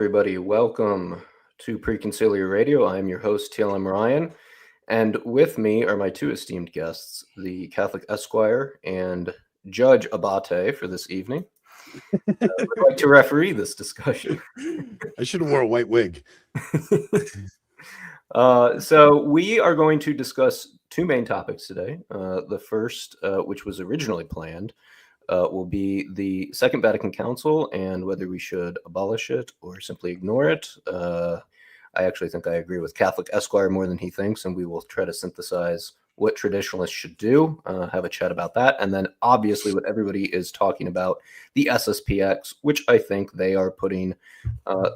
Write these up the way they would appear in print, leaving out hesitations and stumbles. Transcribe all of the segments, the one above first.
Everybody, welcome to Pre-Conciliar Radio. I'm your host, TLM Ryan, and with me are my two esteemed guests, the Catholic Esquire and Judge Abbate for this evening. I'd like to referee this discussion. I should have wore a white wig. So we are going to discuss two main topics today. The first, which was originally planned, will be the Second Vatican Council and whether we should abolish it or simply ignore it. I actually think I agree with Catholic Esquire more than he thinks, and we will try to synthesize what traditionalists should do, have a chat about that, and then obviously what everybody is talking about, the SSPX, which I think they are putting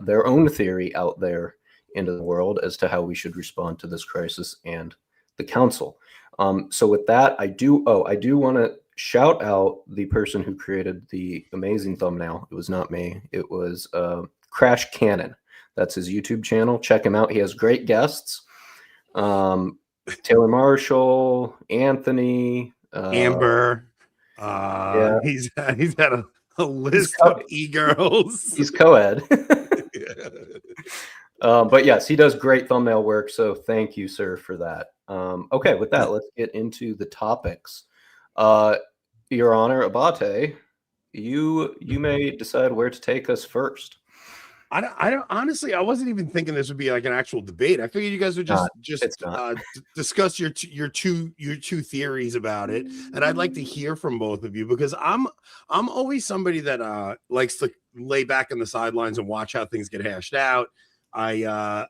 their own theory out there into the world as to how we should respond to this crisis and the council. So with that, I do want to shout out the person who created the amazing thumbnail. It was not me. It was Crash Cannon. That's his YouTube channel. Check him out. He has great guests. Taylor Marshall, Anthony, Amber. Yeah. He's had a list of e-girls. He's co-ed. But yes, he does great thumbnail work. So thank you, sir, for that. Okay, with that, let's get into the topics. Your Honor, Abbate, you may decide where to take us first. I don't honestly, I wasn't even thinking this would be like an actual debate. I figured you guys would just discuss your two theories about it, and I'd like to hear from both of you because I'm always somebody that likes to lay back on the sidelines and watch how things get hashed out. I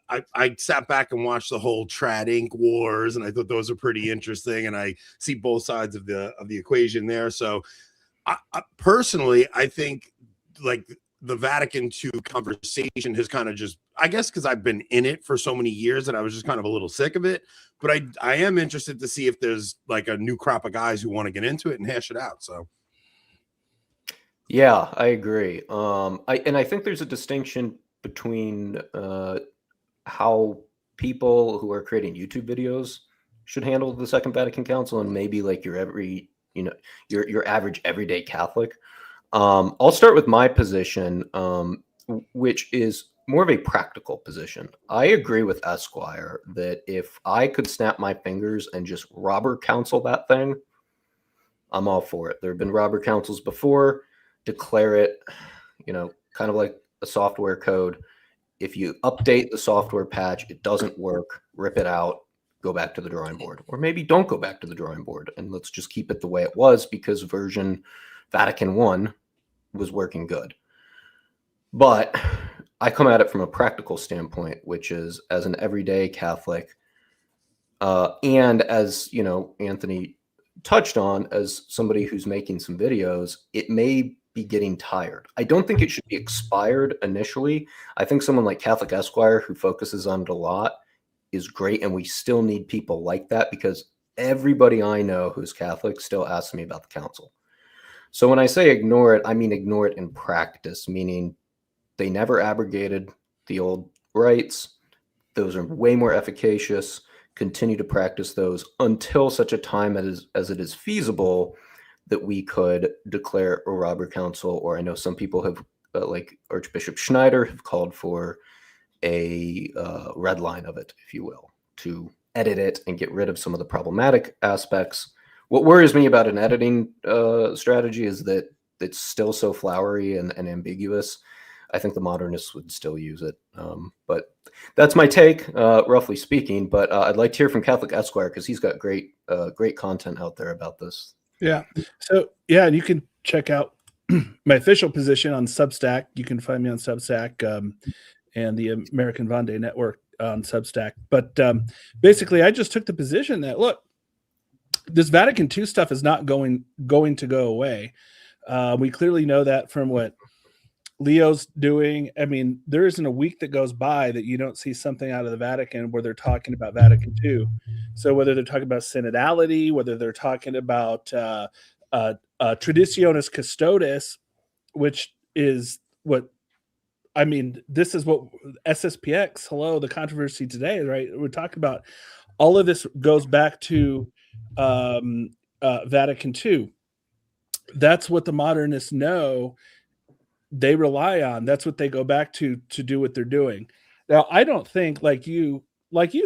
sat back and watched the whole Trad Inc. wars, and I thought those are pretty interesting. And I see both sides of the equation there. So, I personally, I think like the Vatican II conversation has kind of just, I guess, because I've been in it for so many years that I was just kind of a little sick of it. But I am interested to see if there's like a new crop of guys who want to get into it and hash it out. So. Yeah, I agree. I think there's a distinction between how people who are creating YouTube videos should handle the Second Vatican Council and maybe like your average everyday Catholic. I'll start with my position, which is more of a practical position. I agree with Esquire that if I could snap my fingers and just robber counsel that thing, I'm all for it. There have been robber councils before. Declare it, kind of like a software code. If you update the software patch, it doesn't work, rip it out, go back to the drawing board. Or maybe don't go back to the drawing board and let's just keep it the way it was because version Vatican I was working good. But I come at it from a practical standpoint, which is as an everyday Catholic, and as, Anthony touched on, as somebody who's making some videos, it may be getting tired. I don't think it should be expired initially. I think someone like Catholic Esquire who focuses on it a lot is great, and we still need people like that because everybody I know who's Catholic still asks me about the council. So when I say ignore it, I mean ignore it in practice, meaning they never abrogated the old rites. Those are way more efficacious. Continue to practice those until such a time as it is feasible that we could declare a robber council, or I know some people have, like Archbishop Schneider, have called for a red line of it, if you will, to edit it and get rid of some of the problematic aspects. What worries me about an editing strategy is that it's still so flowery and ambiguous. I think the modernists would still use it. But that's my take, roughly speaking. But I'd like to hear from Catholic Esquire because he's got great content out there about this. Yeah. So, yeah, and you can check out my official position on Substack. You can find me on Substack and the American Vendée Network on Substack. But basically, I just took the position that, look, this Vatican II stuff is not going to go away. We clearly know that from what Leo's doing. I mean, there isn't a week that goes by that you don't see something out of the Vatican where they're talking about Vatican II. So whether they're talking about synodality, whether they're talking about Traditionis Custodes, which is what, I mean, this is what SSPX, hello, the controversy today, right? We're talking about all of this goes back to Vatican II. That's what the modernists know. they rely on. That's what they go back to do what they're doing. Now, I don't think, like you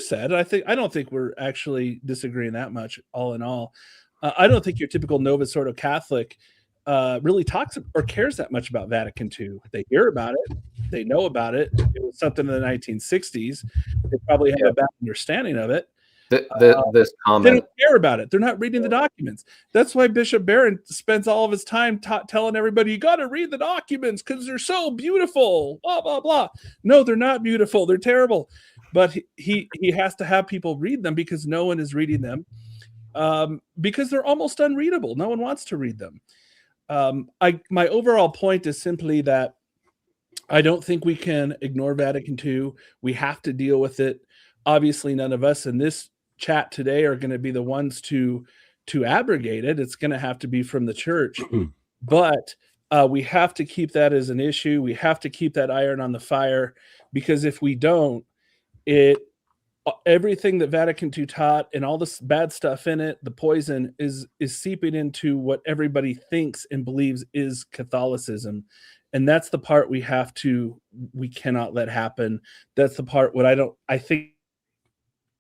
said, I don't think we're actually disagreeing that much. All in all, I don't think your typical Novus Ordo Catholic really talks or cares that much about Vatican II. They hear about it, they know about it. It was something in the 1960s. They probably have a bad understanding of it. This comment, they don't care about it. They're not reading the documents. That's why Bishop Barron spends all of his time telling everybody, you got to read the documents because they're so beautiful, blah, blah, blah. No, they're not beautiful. They're terrible. But he has to have people read them because no one is reading them, because they're almost unreadable. No one wants to read them. My overall point is simply that I don't think we can ignore Vatican II. We have to deal with it. Obviously, none of us in this chat today are going to be the ones to abrogate it. It's going to have to be from the church. But we have to keep that as an issue. We have to keep that iron on the fire, because if we don't, everything that Vatican II taught and all this bad stuff in it, the poison is seeping into what everybody thinks and believes is Catholicism. And that's the part we cannot let happen. That's the part I think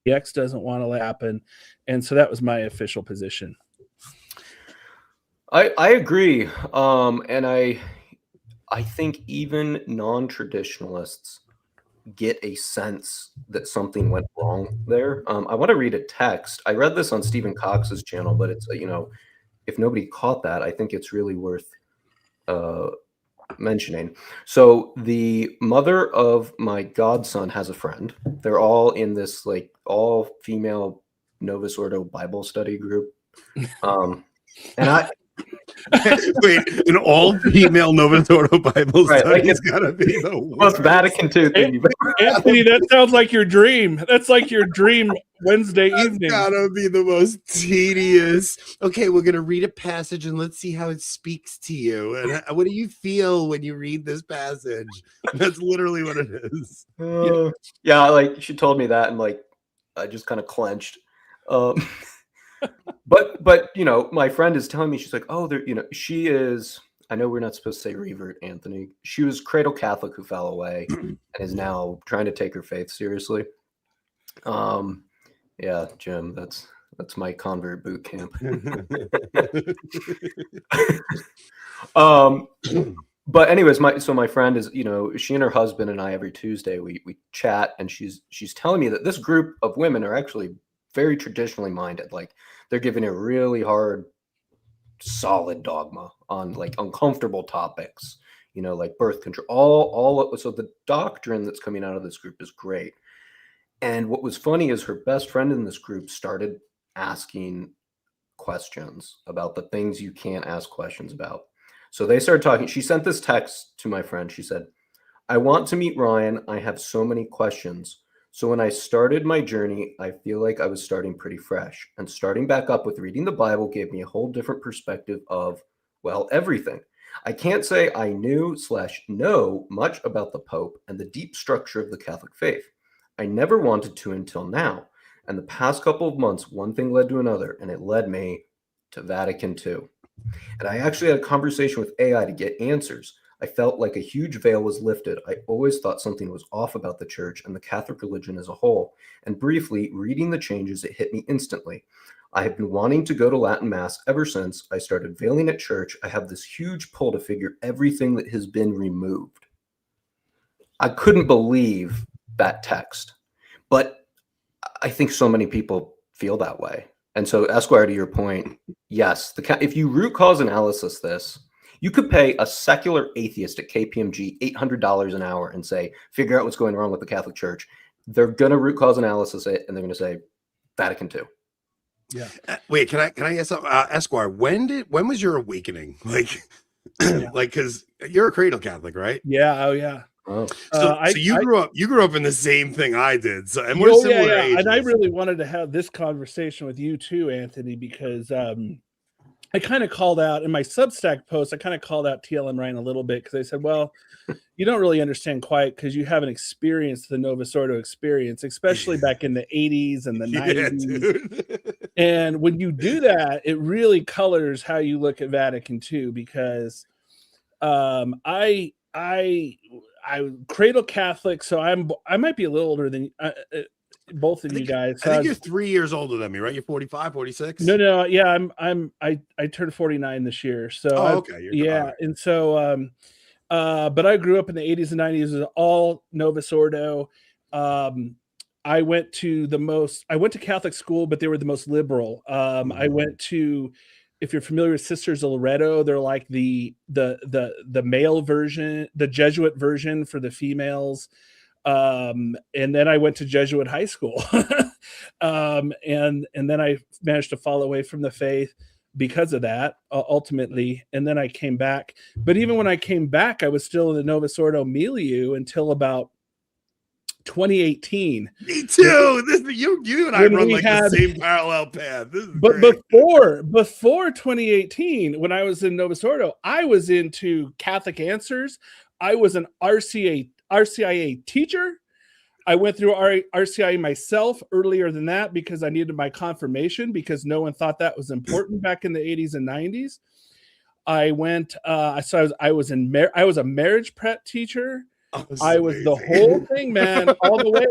X doesn't want to let happen. And so that was my official position. I agree. And I think even non-traditionalists get a sense that something went wrong there. I want to read a text. I read this on Stephen Cox's channel, but it's, if nobody caught that, I think it's really worth mentioning. So the mother of my godson has a friend. They're all in this like all female Novus Ordo Bible study group. And I wait, an all-female Novus Ordo Bible right, study like is gotta be the most Vatican II thing. Anthony, that sounds like your dream. That's like your dream Wednesday evening. Gotta be the most tedious. Okay, we're gonna read a passage and let's see how it speaks to you. And what do you feel when you read this passage? That's literally what it is. Yeah, like she told me that, and like I just kind of clenched. But my friend is telling me, she's like, oh, there, she is. I know we're not supposed to say revert, Anthony. She was cradle Catholic who fell away and is now trying to take her faith seriously. Yeah, Jim, that's my convert boot camp. But anyways, my friend is, she and her husband and I every Tuesday we chat, and she's telling me that this group of women are actually very traditionally minded. Like they're giving a really hard, solid dogma on like uncomfortable topics, like birth control, so the doctrine that's coming out of this group is great. And what was funny is her best friend in this group started asking questions about the things you can't ask questions about. So they started talking. She sent this text to my friend. She said, I want to meet Ryan. I have so many questions. So when I started my journey, I feel like I was starting pretty fresh, and starting back up with reading the Bible gave me a whole different perspective of, well, everything. I can't say I knew/know much about the Pope and the deep structure of the Catholic faith. I never wanted to until now. And the past couple of months, one thing led to another, and it led me to Vatican II. And I actually had a conversation with AI to get answers. I felt like a huge veil was lifted. I always thought something was off about the church and the Catholic religion as a whole. And briefly, reading the changes, it hit me instantly. I have been wanting to go to Latin Mass ever since I started veiling at church. I have this huge pull to figure everything that has been removed. I couldn't believe that text, but I think so many people feel that way. And so, Esquire, to your point, yes, if you root cause analysis this, you could pay a secular atheist at KPMG $800 an hour and say, figure out what's going wrong with the Catholic Church. They're going to root cause analysis it, and they're going to say Vatican II. Yeah. Wait, can I ask Esquire? When was your awakening? Like, because you're a cradle Catholic, right? Yeah. Oh, yeah. Oh. So you grew up in the same thing I did. So, and we're similar ages. And I really wanted to have this conversation with you too, Anthony, because I kind of called out in my Substack post. I kind of called out TLM Ryan a little bit because I said, "Well, you don't really understand quite because you haven't experienced the Novus Ordo experience, especially back in the '80s and the '90s." Dude. And when you do that, it really colors how you look at Vatican II, because I cradle Catholic, so I might be a little older than both of you guys. I think you're 3 years older than me, right? You're 45, 46. No, yeah, I turned 49 this year, so okay, yeah, right. And so but I grew up in the 80s and 90s. It was all Novus Ordo. I went to Catholic school, but they were the most liberal. I went to, if you're familiar with Sisters of Loretto, they're like the male version, the Jesuit version for the females. And then I went to Jesuit high school. And then I managed to fall away from the faith because of that, ultimately. And then I came back. But even when I came back, I was still in the Novus Ordo milieu until about 2018. Me too. You and I run like the same parallel path. But before 2018, when I was in Novus Ordo, I was into Catholic Answers. I was an RCIA teacher. I went through RCIA myself earlier than that because I needed my confirmation, because no one thought that was important back in the 80s and 90s. I went. So I was a marriage prep teacher. I was the whole thing, man, all the way.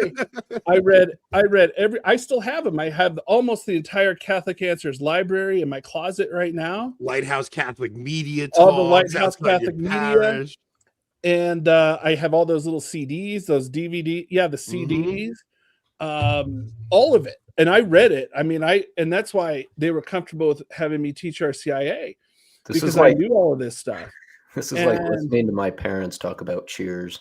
I read I still have them. I have almost the entire Catholic Answers library in my closet right now. Lighthouse Catholic Media. All the Lighthouse Catholic Media. And I have all those little CDs, those DVD. Yeah, the CDs. All of it. And I read it. I mean, and that's why they were comfortable with having me teach RCIA. Because I knew all of this stuff. This is like listening to my parents talk about Cheers.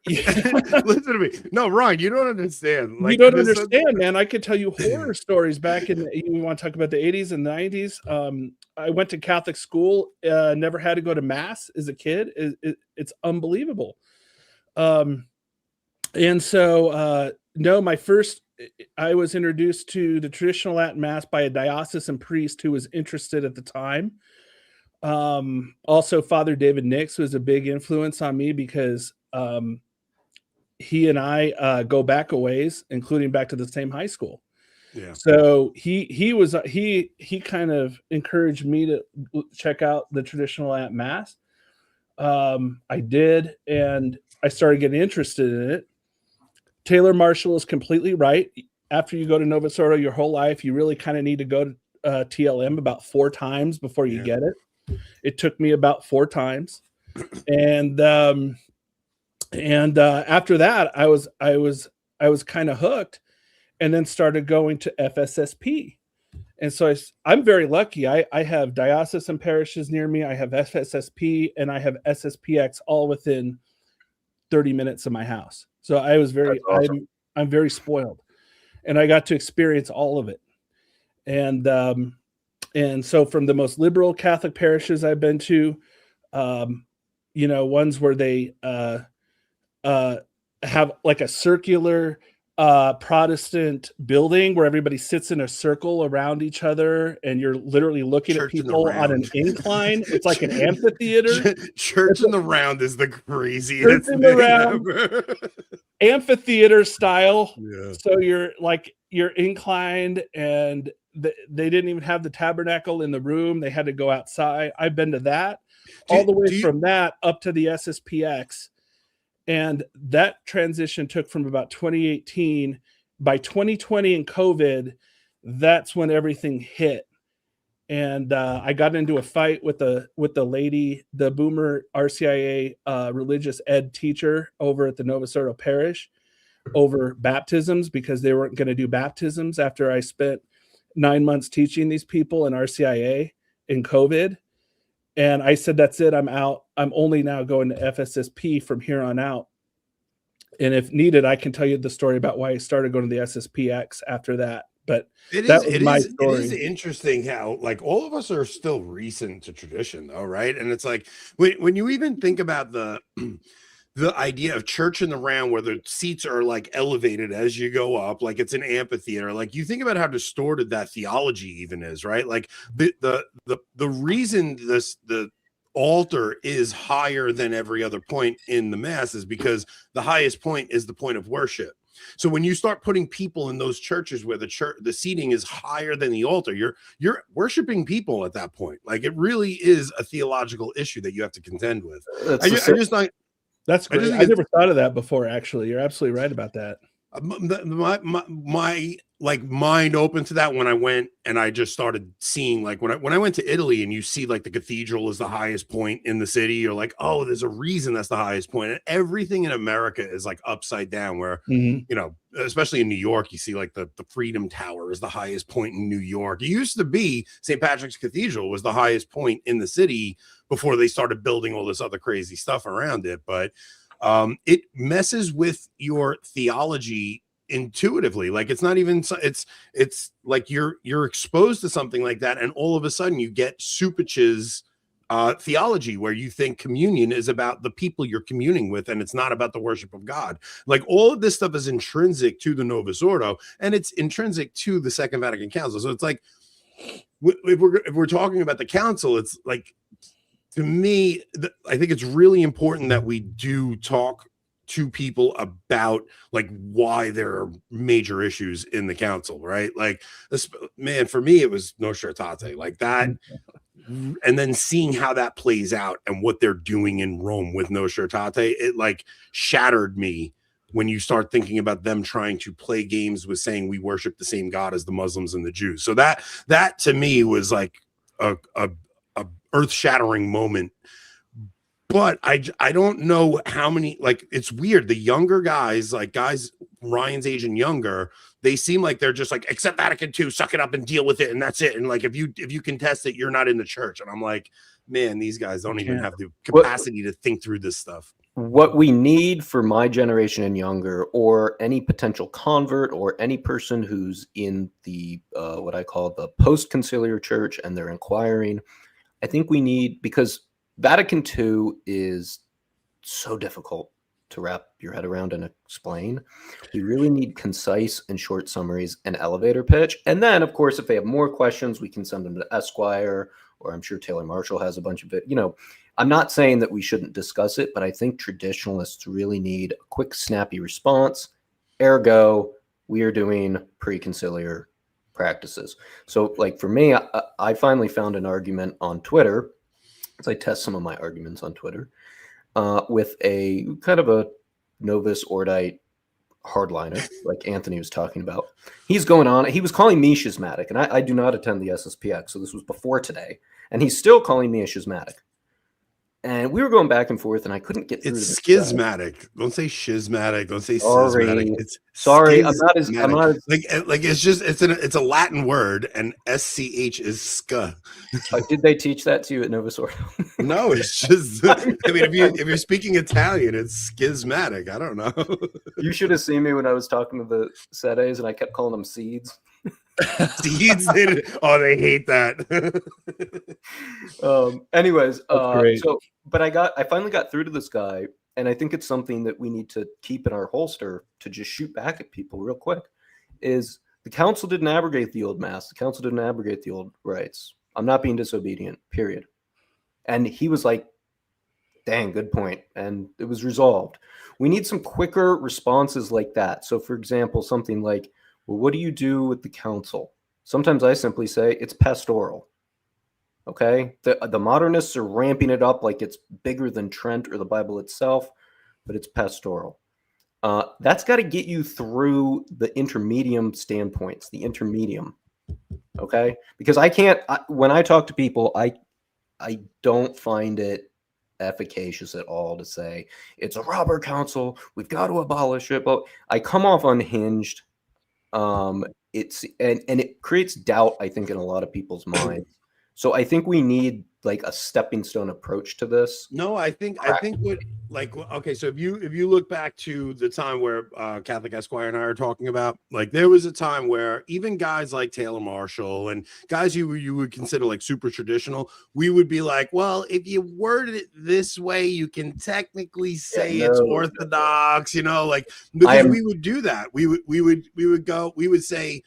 Listen to me. No, Ron, you don't understand. You don't understand, man. I could tell you horror stories back in you want to talk about the 80s and 90s. I went to Catholic school, never had to go to mass as a kid. It's unbelievable. And so I was introduced to the traditional Latin Mass by a diocesan priest who was interested at the time. Also Father David Nix was a big influence on me because he and I go back a ways, including back to the same high school. Yeah. So he kind of encouraged me to check out the traditional Latin Mass. I did, and I started getting interested in it. Taylor Marshall is completely right. After you go to Novus Ordo your whole life, you really kind of need to go to TLM about 4 times before you get it. It took me about 4 times. And after that, I was kind of hooked, and then started going to FSSP. And so I'm very lucky. I have diocesan parishes near me. I have FSSP and I have SSPX all within 30 minutes of my house. So I was awesome. I'm very spoiled, and I got to experience all of it. And so from the most liberal Catholic parishes I've been to, ones where they have like a circular Protestant building where everybody sits in a circle around each other, and you're literally looking at people on an incline. It's like an amphitheater. Church in the round is the craziest thing ever. Amphitheater style. Yeah. So you're inclined, and they didn't even have the tabernacle in the room. They had to go outside. I've been to that. All the way from that up to the SSPX. And that transition took from about 2018. By 2020 and COVID, that's when everything hit. And I got into a fight with the lady, the boomer RCIA religious ed teacher over at the Novus Ordo parish, over baptisms, because they weren't going to do baptisms after I spent 9 months teaching these people in RCIA in COVID. And I said, that's it. I'm out. I'm only now going to FSSP from here on out. And if needed, I can tell you the story about why I started going to the SSPX after that. But it is interesting how, like, all of us are still recent to tradition, though, right? And it's like when you even think about the idea of church in the round, where the seats are like elevated as you go up, like it's an amphitheater. Like, you think about how distorted that theology even is, right? Like the reason the altar is higher than every other point in the mass is because the highest point is the point of worship. So when you start putting people in those churches where the seating is higher than the altar, you're worshiping people at that point. Like, it really is a theological issue that you have to contend with. That's great. I never thought of that before. Actually, you're absolutely right about that. My like mind open to that when I went and I just started seeing, like, when I went to Italy and you see like the cathedral is the highest point in the city, you're like, oh, there's a reason that's the highest point. And everything in America is like upside down, where you know, especially in New York, you see like the Freedom Tower is the highest point in New York. It used to be St. Patrick's Cathedral was the highest point in the city before they started building all this other crazy stuff around it. But it messes with your theology intuitively. Like, it's not even, it's like you're exposed to something like that, and all of a sudden you get Supich's theology, where you think communion is about the people you're communing with, and it's not about the worship of God. Like, all of this stuff is intrinsic to the Novus Ordo, and it's intrinsic to the Second Vatican Council. So it's like, if we're talking about the council, it's like, to me, I think it's really important that we do talk to people about like why there are major issues in the council, right? Like, this, man, for me, it was Nostra Aetate, like that. And then seeing how that plays out and what they're doing in Rome with Nostra Aetate, it like shattered me when you start thinking about them trying to play games with saying we worship the same God as the Muslims and the Jews. So that to me was like a earth-shattering moment. But I don't know how many, like, it's weird. The younger guys, like guys Ryan's age and younger, they seem like they're just like, accept Vatican II, suck it up and deal with it, and that's it. And like, if you contest it, you're not in the church. And I'm like, man, these guys don't even have the capacity to think through this stuff. What we need for my generation and younger, or any potential convert, or any person who's in the what I call the post-conciliar church and they're inquiring, I think we need, because Vatican II is so difficult to wrap your head around and explain. We really need concise and short summaries and elevator pitch. And then, of course, if they have more questions, we can send them to Esquire, or I'm sure Taylor Marshall has a bunch of it. You know, I'm not saying that we shouldn't discuss it, but I think traditionalists really need a quick, snappy response. Ergo, we are doing pre-conciliar practices. So, like, for me, I finally found an argument on Twitter, as I test some of my arguments on Twitter, with a kind of a Novus Ordite hardliner, like Anthony was talking about. He's going on. He was calling me schismatic, and I do not attend the SSPX, so this was before today, and he's still calling me a schismatic. And we were going back and forth, and I couldn't get through. It's schismatic. Don't say schismatic. Don't say schismatic. It's sorry. Schismatic. I'm not like it's just it's a Latin word, and SCH is ska. Did they teach that to you at Novus Ordo? No, it's just. I mean, if you're speaking Italian, it's schismatic. I don't know. You should have seen me when I was talking to the Sedes, and I kept calling them seeds. Seeds? They hate that. Anyways, but I finally got through to this guy, and I think it's something that we need to keep in our holster to just shoot back at people real quick. Is the council didn't abrogate the old mass, the council didn't abrogate the old rites. I'm not being disobedient, period. And he was like, dang, good point. And it was resolved. We need some quicker responses like that. So, for example, something like, well, what do you do with the council? Sometimes I simply say it's pastoral. Okay? The modernists are ramping it up like it's bigger than Trent or the Bible itself, but it's pastoral. That's got to get you through the intermedium standpoints, the intermedium. Okay? Because when I talk to people, I don't find it efficacious at all to say it's a robber council, we've got to abolish it. But I come off unhinged. It creates doubt, I think, in a lot of people's minds. So I think we need like a stepping stone approach to this. No, I think what, like, okay, so if you look back to the time where Catholic Esquire and I are talking about, like, there was a time where even guys like Taylor Marshall and guys you would consider like super traditional, we would be like, well, if you worded it this way, you can technically say it's orthodox, you know, like, because we would do that. We would say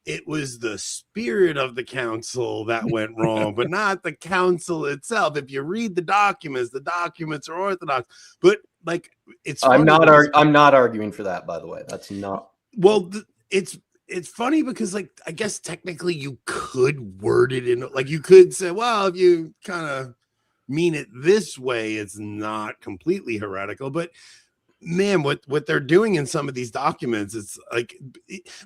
it was the spirit of the council that went wrong, but not the council itself. If you read the documents are orthodox. But like, it's I'm not arguing for that, by the way. That's not. Well, it's funny because, like, I guess technically you could word it in, like, you could say, well, if you kind of mean it this way, it's not completely heretical. But man, what they're doing in some of these documents, it's like,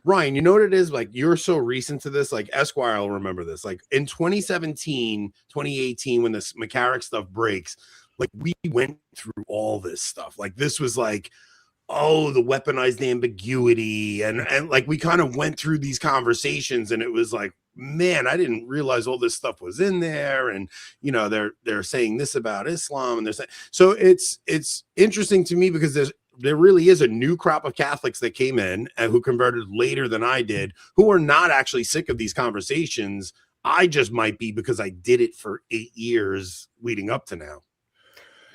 Ryan, you know what it is? Like, you're so recent to this, like Esquire will remember this. Like in 2017, 2018, when this McCarrick stuff breaks, like we went through all this stuff. Like this was like, oh, the weaponized ambiguity. And like, we kind of went through these conversations, and it was like, man, I didn't realize all this stuff was in there. And, you know, they're saying this about Islam, and they're saying, so it's interesting to me because there really is a new crop of Catholics that came in and who converted later than I did, who are not actually sick of these conversations. I just might be, because I did it for 8 years leading up to now.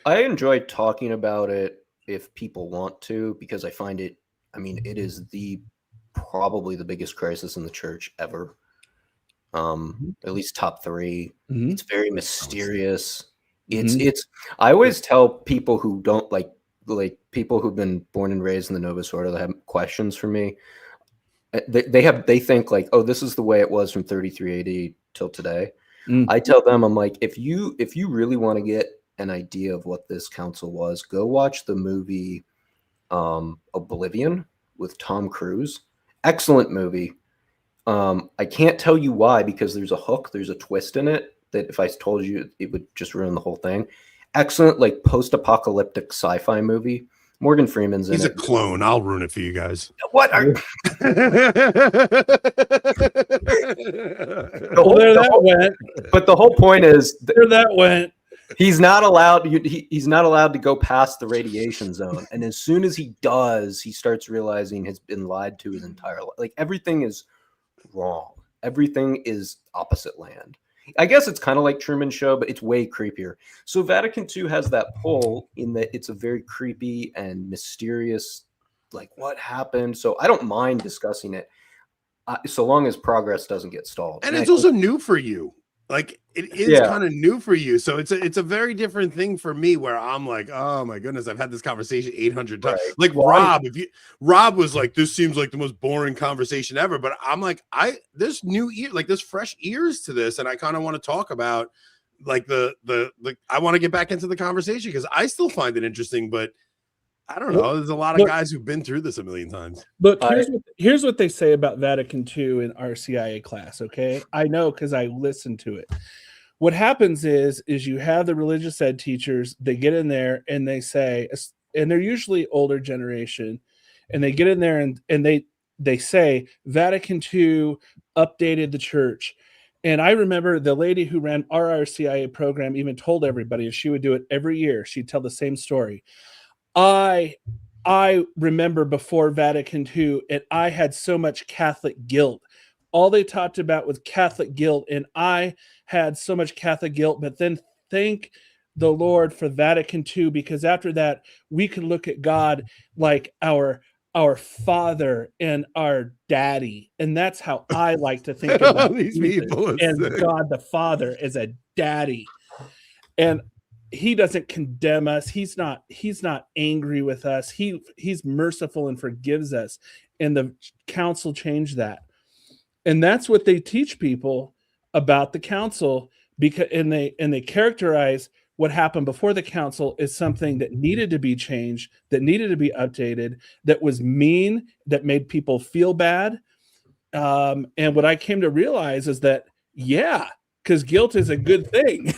I enjoy talking about it if people want to, because I find it, I mean, it is probably the biggest crisis in the church ever. At least top 3. It's very mysterious. It's I always tell people who don't like people who've been born and raised in the Novus Ordo that have questions for me. They think like, oh, this is the way it was from 33 AD till today. I tell them, I'm like, if you really want to get an idea of what this council was, go watch the movie Oblivion with Tom Cruise. Excellent movie. I can't tell you why, because there's a hook, there's a twist in it that if I told you, it would just ruin the whole thing. Excellent, like post-apocalyptic sci-fi movie. Morgan Freeman's in it. He's a clone. I'll ruin it for you guys. What? There that went. But the whole point is, There that went. he's not allowed. He's not allowed to go past the radiation zone. And as soon as he does, he starts realizing he's been lied to his entire life. Like everything is wrong. Everything is opposite land. I guess it's kind of like Truman Show, but it's way creepier. So Vatican II has that pull in that it's a very creepy and mysterious, like what happened. So I don't mind discussing it, so long as progress doesn't get stalled. And it's also new for you. Like it is kind of new for you. So it's a very different thing for me, where I'm like, oh my goodness, I've had this conversation 800 times. Right. Like Rob was like, this seems like the most boring conversation ever. But I'm like, there's there's fresh ears to this. And I kind of want to talk about like the I want to get back into the conversation because I still find it interesting, but I don't know. There's a lot of guys who've been through this a million times. Look, here's what they say about Vatican II in our CIA class, okay? I know because I listened to it. What happens is you have the religious ed teachers, they get in there and they say, and they're usually older generation, and they get in there and they say Vatican II updated the church. And I remember the lady who ran our RCIA program even told everybody, and she would do it every year. She'd tell the same story. I remember before Vatican II, and I had so much Catholic guilt. All they talked about was Catholic guilt, and I had so much Catholic guilt. But then thank the Lord for Vatican II, because after that, we could look at God like our father and our daddy. And that's how I like to think about these people. And God the Father as a daddy. And he doesn't condemn us. He's not angry with us. He's merciful and forgives us. And the council changed that. And that's what they teach people about the council, because and they characterize what happened before the council as something that needed to be changed, that needed to be updated, that was mean, that made people feel bad. And what I came to realize is that, because guilt is a good thing.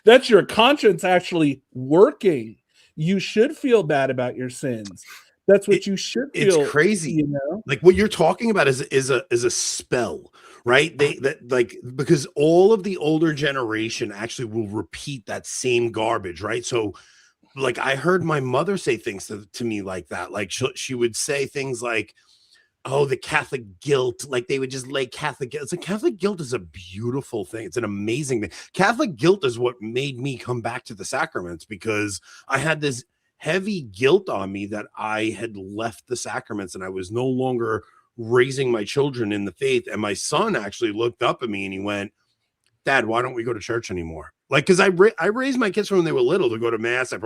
That's your conscience actually working. You should feel bad about your sins. That's what you should feel. It's crazy. You know? Like what you're talking about is a spell, right? Because all of the older generation actually will repeat that same garbage, right? So like I heard my mother say things to me like that. Like she would say things like, oh, the Catholic guilt, like they would just lay Catholic guilt. It's like Catholic guilt is a beautiful thing. It's an amazing thing. Catholic guilt is what made me come back to the sacraments, because I had this heavy guilt on me that I had left the sacraments and I was no longer raising my children in the faith. And my son actually looked up at me and he went, Dad, why don't we go to church anymore? Like, because I raised my kids from when they were little to go to mass. They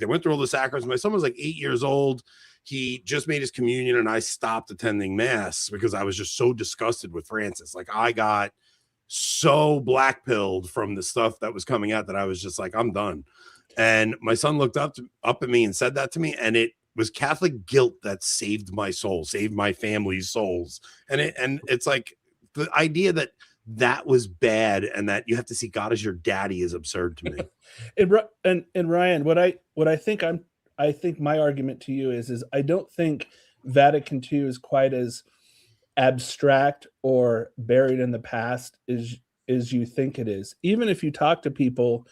went through all the sacraments. My son was like 8 years old. He just made his communion and I stopped attending mass because I was just so disgusted with Francis. Like I got so black-pilled from the stuff that was coming out that I was just like, I'm done. And my son looked up at me and said that to me, and it was Catholic guilt that saved my soul, saved my family's souls. And it's like the idea that was bad and that you have to see God as your daddy is absurd to me. and Ryan, what I think my argument to you is I don't think Vatican II is quite as abstract or buried in the past as you think it is. Even if you talk to people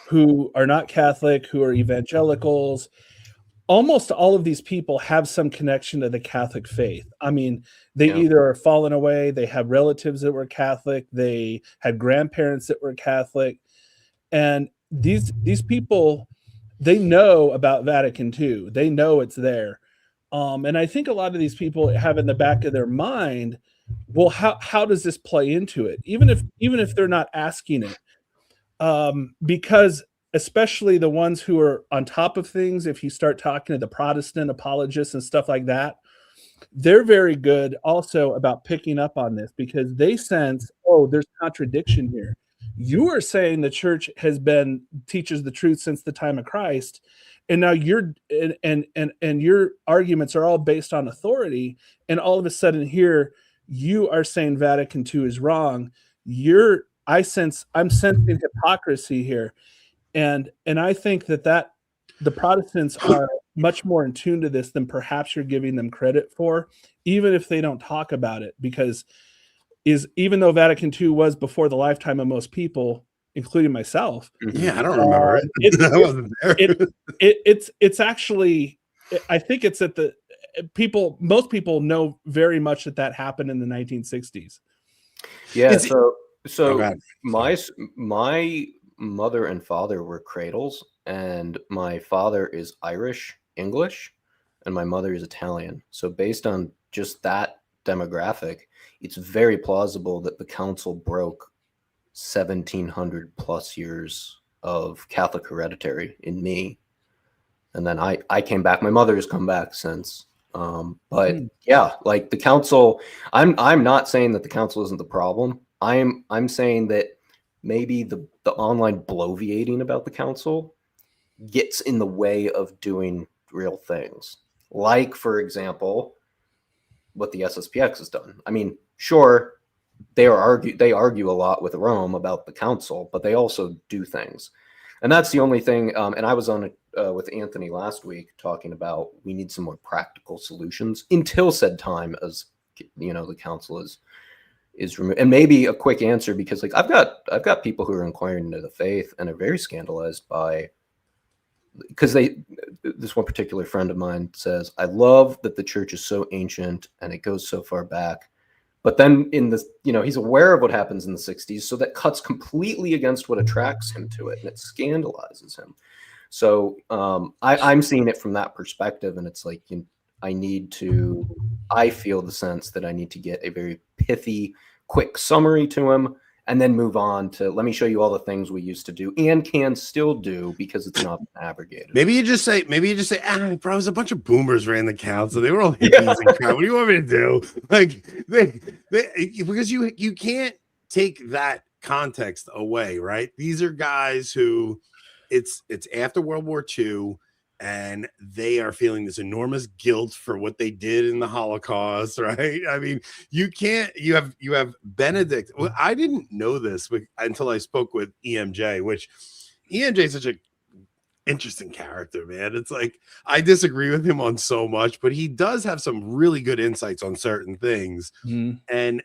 who are not Catholic, who are evangelicals, almost all of these people have some connection to the Catholic faith. I mean, they either are fallen away, they have relatives that were Catholic, they had grandparents that were Catholic, and these people, they know about Vatican II. They know it's there. And I think a lot of these people have in the back of their mind, well, how does this play into it? Even if they're not asking it, because especially the ones who are on top of things, if you start talking to the Protestant apologists and stuff like that, they're very good also about picking up on this because they sense, oh, there's contradiction here. You are saying the church teaches the truth since the time of Christ, and now your arguments are all based on authority, and all of a sudden here you are saying Vatican II is wrong. I'm sensing hypocrisy here. And I think that the Protestants are much more in tune to this than perhaps you're giving them credit for, even if they don't talk about it, because even though Vatican II was before the lifetime of most people, including myself. Yeah, I don't remember it. I wasn't there. It's actually, I think it's that most people know very much that happened in the 1960s. Yeah. So my mother and father were cradles, and my father is Irish English and my mother is Italian. So based on just that demographic, it's very plausible that the council broke 1700 plus years of Catholic hereditary in me. And then I came back. My mother has come back since. But yeah, like the council, I'm not saying that the council isn't the problem. I'm saying that maybe the online bloviating about the council gets in the way of doing real things. Like, for example, what the SSPX has done. I mean, sure, they argue a lot with Rome about the council, but they also do things. And that's the only thing. And I was on with Anthony last week talking about we need some more practical solutions until said time, as you know, the council is removed. And maybe a quick answer, because like I've got people who are inquiring into the faith and are very scandalized by, because this one particular friend of mine says, I love that the church is so ancient and it goes so far back. But then he's aware of what happens in the 60s. So that cuts completely against what attracts him to it. And it scandalizes him. So I'm seeing it from that perspective. And it's like, I feel the sense that I need to get a very pithy, quick summary to him, and then move on to, let me show you all the things we used to do and can still do because it's not abrogated. Maybe you just say, bro, it was a bunch of boomers ran the council. They were all hippies and crap. What do you want me to do? Like because you can't take that context away, right? These are guys who it's after World War II. And they are feeling this enormous guilt for what they did in the Holocaust, right? I mean, you have Benedict. Well, I didn't know this until I spoke with EMJ, which EMJ is such an interesting character, man. It's like I disagree with him on so much, but he does have some really good insights on certain things. And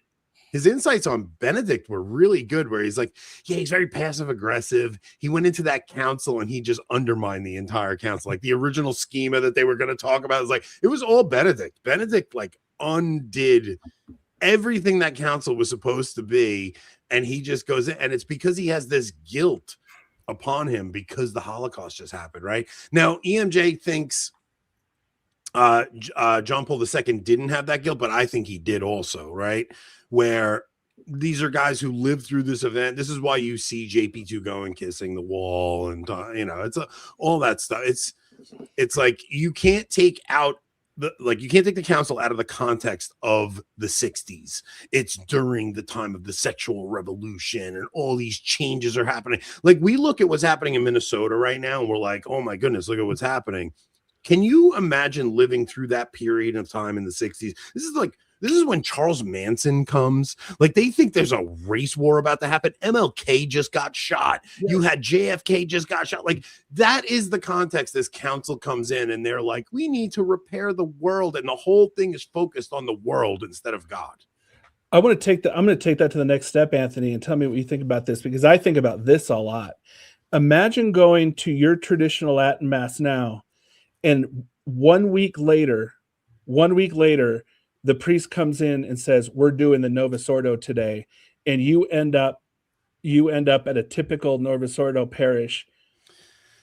his insights on Benedict were really good, where he's like, yeah, he's very passive aggressive. He went into that council and he just undermined the entire council. Like the original schema that they were going to talk about, it was all Benedict. Benedict like undid everything that council was supposed to be. And he just goes in, and it's because he has this guilt upon him because the Holocaust just happened, right? Now, EMJ thinks John Paul II didn't have that guilt, but I think he did also, right? Where these are guys who lived through this event. This is why you see JP2 going kissing the wall, and it's all that stuff. It's like you can't take out you can't take the council out of the context of the 60s. It's during the time of the sexual revolution and all these changes are happening. Like, we look at what's happening in Minnesota right now and we're like, oh my goodness, look at what's happening. Can you imagine living through that period of time in the 60s? This is when Charles Manson comes. Like, they think there's a race war about to happen. MLK just got shot. Yeah. You had JFK just got shot. Like, that is the context this council comes in, and they're like, we need to repair the world, and the whole thing is focused on the world instead of God. I'm going to take that to the next step, Anthony, and tell me what you think about this, because I think about this a lot. Imagine going to your traditional Latin Mass now, and 1 week later, the priest comes in and says, we're doing the Novus Ordo today. And you end up at a typical Novus Ordo parish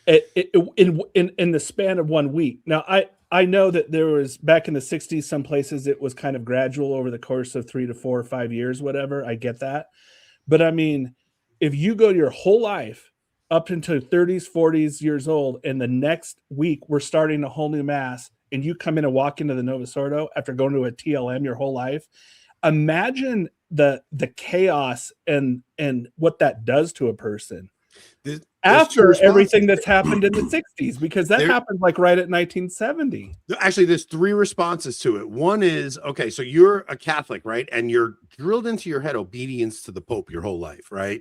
in the span of 1 week. Now, I know that there was, back in the 60s, some places it was kind of gradual over the course of 3 to 4 or 5 years, whatever. I get that. But I mean, if you go your whole life up into 30s, 40s years old, and the next week we're starting a whole new Mass, and you come in and walk into the Novus Ordo after going to a TLM your whole life, imagine the chaos and what that does to a person after everything that's happened in the 60s, because that happened like right at 1970. Actually, there's 3 responses to it. One is, okay, so you're a Catholic, right? And you're drilled into your head obedience to the Pope your whole life, right?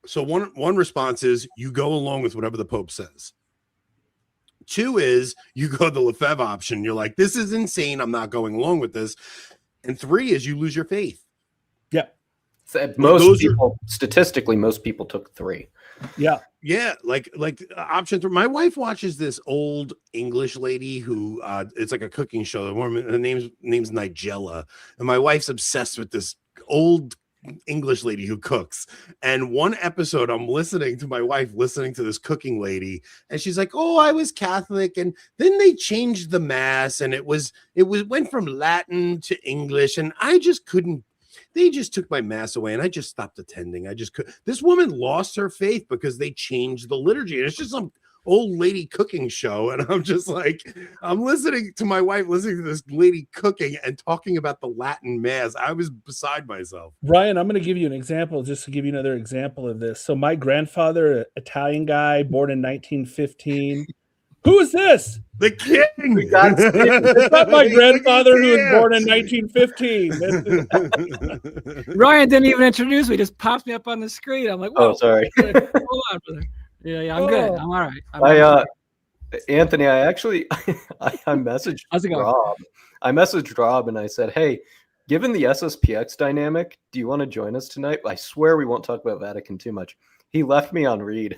So one response is you go along with whatever the Pope says. 2 is you go the Lefebvre option. You're like, this is insane. I'm not going along with this. And 3 is you lose your faith. Yeah. Statistically, most people took 3. Yeah. Yeah. Like option 3. My wife watches this old English lady who it's like a cooking show. The woman, her name's Nigella. And my wife's obsessed with this old English lady who cooks. And one episode, I'm listening to my wife listening to this cooking lady, and she's like, oh, I was Catholic, and then they changed the Mass, and it went from Latin to English, and I just couldn't. They just took my Mass away, and I just stopped attending. I just could. This woman lost her faith because they changed the liturgy, and it's just some old lady cooking show. And I'm just like, I'm listening to my wife listening to this lady cooking and talking about the Latin Mass. I was beside myself. Ryan, I'm going to give you an example, just to give you another example of this. So my grandfather, an Italian guy, born in 1915. Who is this? The king. It's not my grandfather who was born in 1915. Ryan didn't even introduce me. Just pops me up on the screen. I'm like, whoa. Oh, sorry. Hold on, brother. Yeah, I'm good. I'm all right. Anthony, I messaged Rob. I messaged Rob and I said, hey, given the SSPX dynamic, do you want to join us tonight? I swear we won't talk about Vatican too much. He left me on read.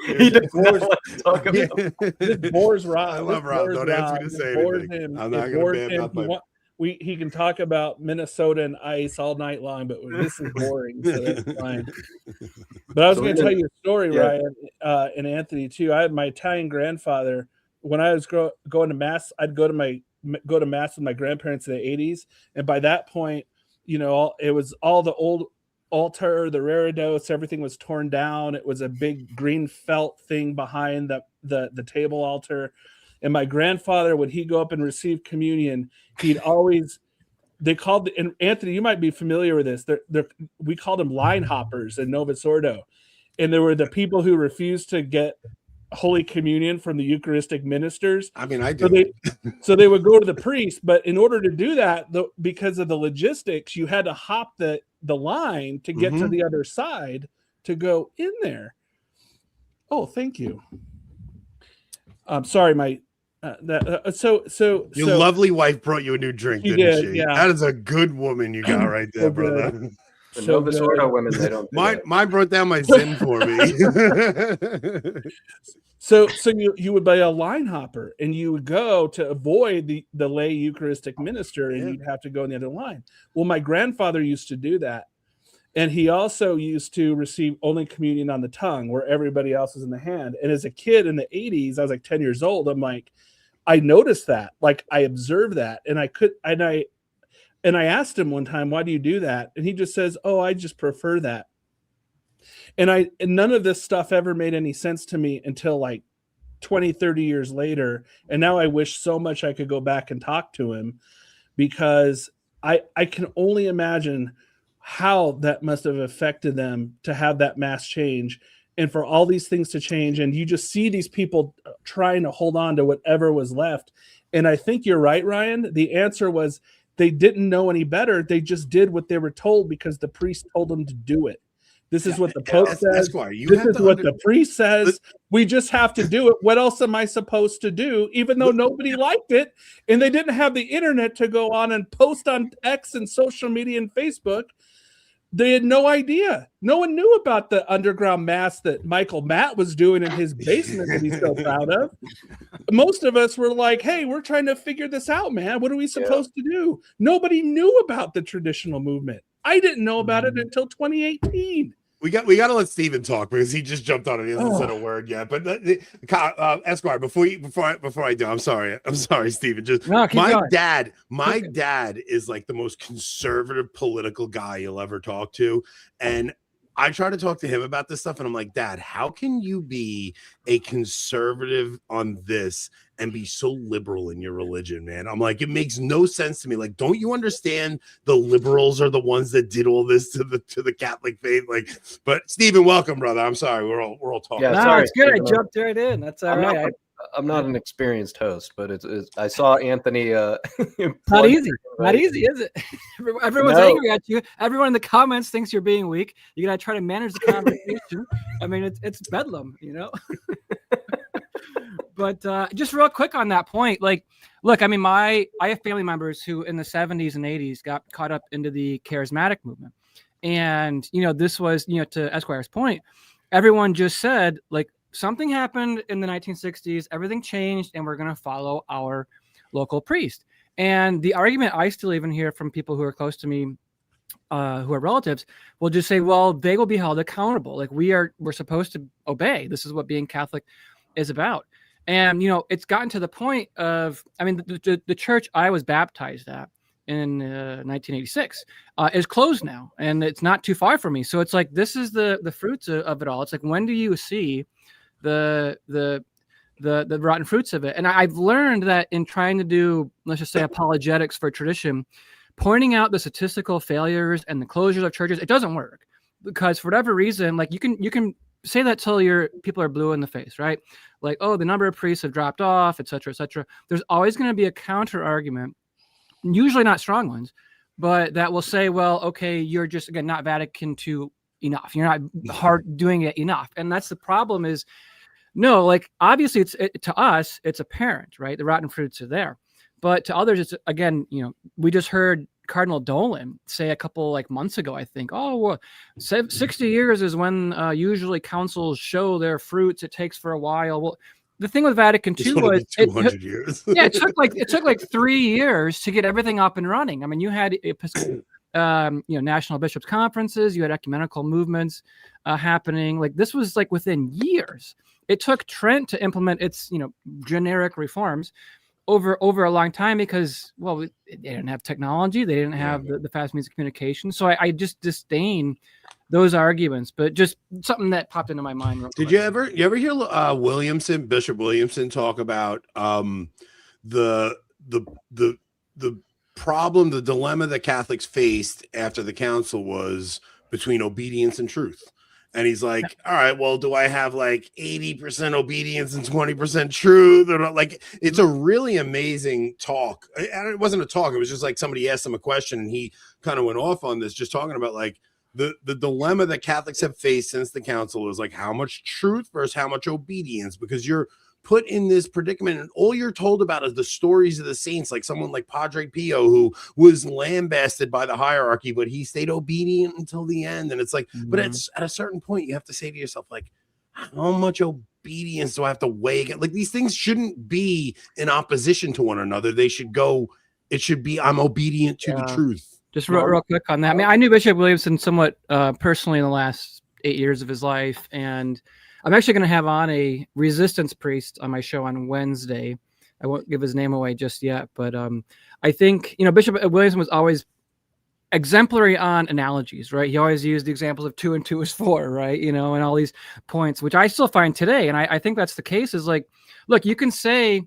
He didn't want to talk about it. This bores Rob. I love Rob. Don't ask me to say anything. I'm not going to ban about my... He can talk about Minnesota and ice all night long, but this is boring, so that's fine. But I was going to tell you a story, Ryan, and Anthony too. I had my Italian grandfather. When I was going to Mass, I'd go to Mass with my grandparents in the 80s, and by that point, it was all the old altar, the reredos, everything was torn down. It was a big green felt thing behind the table altar. And my grandfather, when he'd go up and receive communion, and Anthony, you might be familiar with this. We called them line hoppers in Novus Ordo. And there were the people who refused to get Holy Communion from the Eucharistic ministers. I mean, I do. So they would go to the priest, but in order to do that, because of the logistics, you had to hop the line to get to the other side to go in there. Oh, thank you. I'm sorry, your lovely wife brought you a new drink, didn't she? Yeah. That is a good woman you got right there, brother. The Novus Ordo women, they don't. Mine brought down my Zen for me. So you would be a line hopper, and you would go to avoid the lay Eucharistic minister, and you'd have to go in the other line. Well, my grandfather used to do that, and he also used to receive only communion on the tongue, where everybody else is in the hand. And as a kid in the 80s, I was like 10 years old. I'm like, I noticed that, like I observed that, and I asked him one time, why do you do that? And he just says, oh, I just prefer that. And none of this stuff ever made any sense to me until like 20, 30 years later. And now I wish so much I could go back and talk to him, because I can only imagine how that must have affected them to have that mass change and for all these things to change. And you just see these people trying to hold on to whatever was left. And I think you're right, Ryan. The answer was they didn't know any better. They just did what they were told because the priest told them to do it. This is what the Pope says. This is what the priest says. We just have to do it. What else am I supposed to do? Even though nobody liked it and they didn't have the internet to go on and post on X and social media and Facebook, they had no idea. No one knew about the underground mass that Michael Matt was doing in his basement that he's so proud of. Most of us were like, hey, we're trying to figure this out, man. What are we supposed to do? Nobody knew about the traditional movement. I didn't know about it until 2018. We got to let Stephen talk because he just jumped on it. He hasn't said a word yet. But Esquire, before I do, I'm sorry, Stephen. Just my dad is like the most conservative political guy you'll ever talk to, and I try to talk to him about this stuff, and I'm like, Dad, how can you be a conservative on this and be so liberal in your religion, man? I'm like, it makes no sense to me. Like, don't you understand the liberals are the ones that did all this to the Catholic faith? Like, but Stephen, welcome, brother. I'm sorry, we're all talking. Yeah, no, it's good. I jumped right in. That's all right. I'm not an experienced host, but it's I saw Anthony. Not easy, is it? Everyone's angry at you. Everyone in the comments thinks you're being weak. You gotta try to manage the conversation. I mean, it's bedlam, you know. But just real quick on that point, like, look, I mean, I have family members who in the 70s and 80s got caught up into the charismatic movement, and this was, to Esquire's point, everyone just said like, something happened in the 1960s, everything changed, and we're going to follow our local priest. And the argument I still even hear from people who are close to me, who are relatives, will just say, well, they will be held accountable. Like we're supposed to obey. This is what being Catholic is about. And, it's gotten to the point of, I mean, the church I was baptized at in 1986 is closed now, and it's not too far from me. So it's like, this is the fruits of it all. It's like, when do you see the rotten fruits of it? And I've learned that in trying to do, let's just say, apologetics for tradition, pointing out the statistical failures and the closures of churches, it doesn't work, because for whatever reason, like you can say that till your people are blue in the face, right? Like, oh, the number of priests have dropped off, et cetera, et cetera. There's always going to be a counter argument, usually not strong ones, but that will say, well, okay, you're just, again, not Vatican II enough. You're not hard doing it enough. And that's the problem is, no, like, obviously to us, it's apparent, right? The rotten fruits are there. But to others, it's, again, we just heard Cardinal Dolan say a couple months ago, I think, oh, well, 60 years is when usually councils show their fruits. It takes for a while. Well, the thing with Vatican II was 200 years. Yeah, it took like 3 years to get everything up and running. I mean, you had national bishops conferences, you had ecumenical movements happening. Like, this was like within years. It took Trent to implement its generic reforms over a long time because, well, they didn't have technology, they didn't have the fast means of communication. So I just disdain those arguments, but just something that popped into my mind. Did you ever hear Bishop Williamson talk about the problem, the dilemma that Catholics faced after the council was between obedience and truth? And he's like, all right, well, do I have like 80% obedience and 20% truth? Or not? Like, it's a really amazing talk. It wasn't a talk. It was just like somebody asked him a question and he kind of went off on this, just talking about like the dilemma that Catholics have faced since the council is like how much truth versus how much obedience, because you're put in this predicament and all you're told about is the stories of the saints, like someone like Padre Pio, who was lambasted by the hierarchy, but he stayed obedient until the end. And it's like, but it's at a certain point you have to say to yourself, like, how much obedience do I have to weigh again? Like, these things shouldn't be in opposition to one another. They should go, it should be, I'm obedient to the truth. Just real quick on that. I mean, I knew Bishop Williamson somewhat personally in the last 8 years of his life, and I'm actually going to have on a resistance priest on my show on Wednesday. I won't give his name away just yet, but I think, Bishop Williamson was always exemplary on analogies, right? He always used the examples of 2 and 2 is 4, right? And all these points, which I still find today. And I think that's the case, is like, look, you can say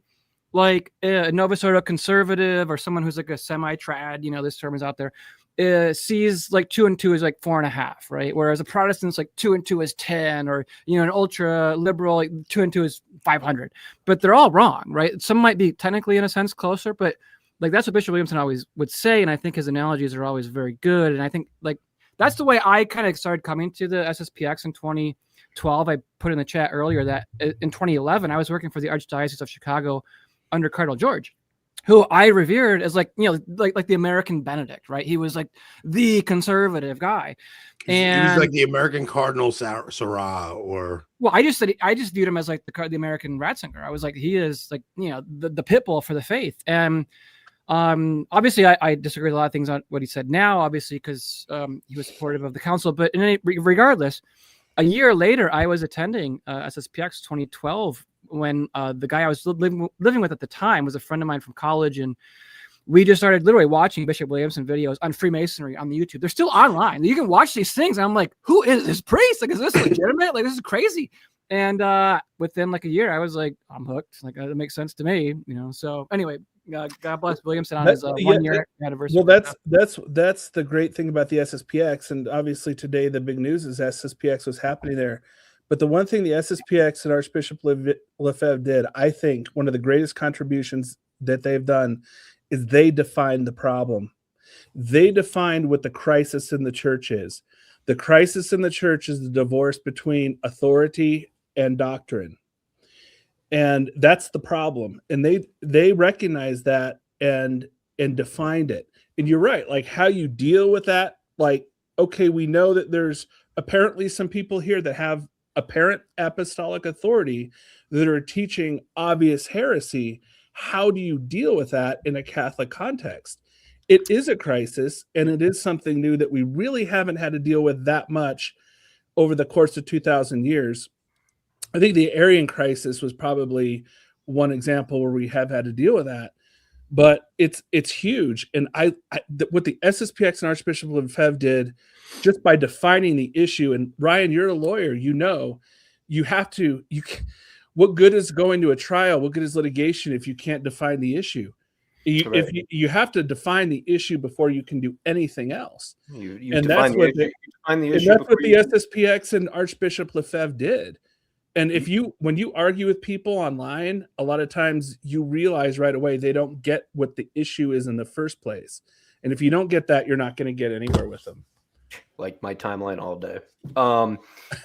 like a Novus Ordo conservative or someone who's like a semi-trad, this term is out there, sees like 2 and 2 is like 4.5, right? Whereas a Protestant's like 2 and 2 is 10, or, an ultra liberal, like 2 and 2 is 500, but they're all wrong, right? Some might be technically in a sense closer, but like that's what Bishop Williamson always would say, and I think his analogies are always very good. And I think like that's the way I kind of started coming to the SSPX in 2012. I put in the chat earlier that in 2011 I was working for the Archdiocese of Chicago under Cardinal George, who I revered as like like the American Benedict, right? He was like the conservative guy, and he was like the American Cardinal Sarah, or I just viewed him as like the American Ratzinger. I was like, he is like the pit bull for the faith. And obviously I disagree with a lot of things on what he said now, obviously, because he was supportive of the council. But regardless, a year later, I was attending SSPX 2012 when the guy I was living with at the time was a friend of mine from college, and we just started literally watching Bishop Williamson videos on Freemasonry on the YouTube. They're still online. You can watch these things. And I'm like, who is this priest? Like, is this legitimate? Like, this is crazy. And within like a year, I was like, I'm hooked. Like, that makes sense to me, So anyway, God bless Williamson on his 1 year anniversary. Well, that's the great thing about the SSPX, and obviously today the big news is SSPX was happening there. But the one thing the SSPX and Archbishop Lefebvre did, I think, one of the greatest contributions that they've done is they defined the problem. They defined what the crisis in the church is. The crisis in the church is the divorce between authority and doctrine. And that's the problem. And they recognize that and defined it. And you're right, like how you deal with that, like, okay, we know that there's apparently some people here that have apparent apostolic authority that are teaching obvious heresy. How do you deal with that in a Catholic context? It is a crisis, and it is something new that we really haven't had to deal with that much over the course of 2,000 years. I think the Arian crisis was probably one example where we have had to deal with that, but it's huge. And what the SSPX and Archbishop Lefebvre did, just by defining the issue, and Ryan, you're a lawyer, what good is going to a trial? What good is litigation if you can't define the issue? If you have to define the issue before you can do anything else. That's what the SSPX and Archbishop Lefebvre did. And when you argue with people online, a lot of times you realize right away they don't get what the issue is in the first place. And if you don't get that, you're not going to get anywhere with them. Like my timeline all day.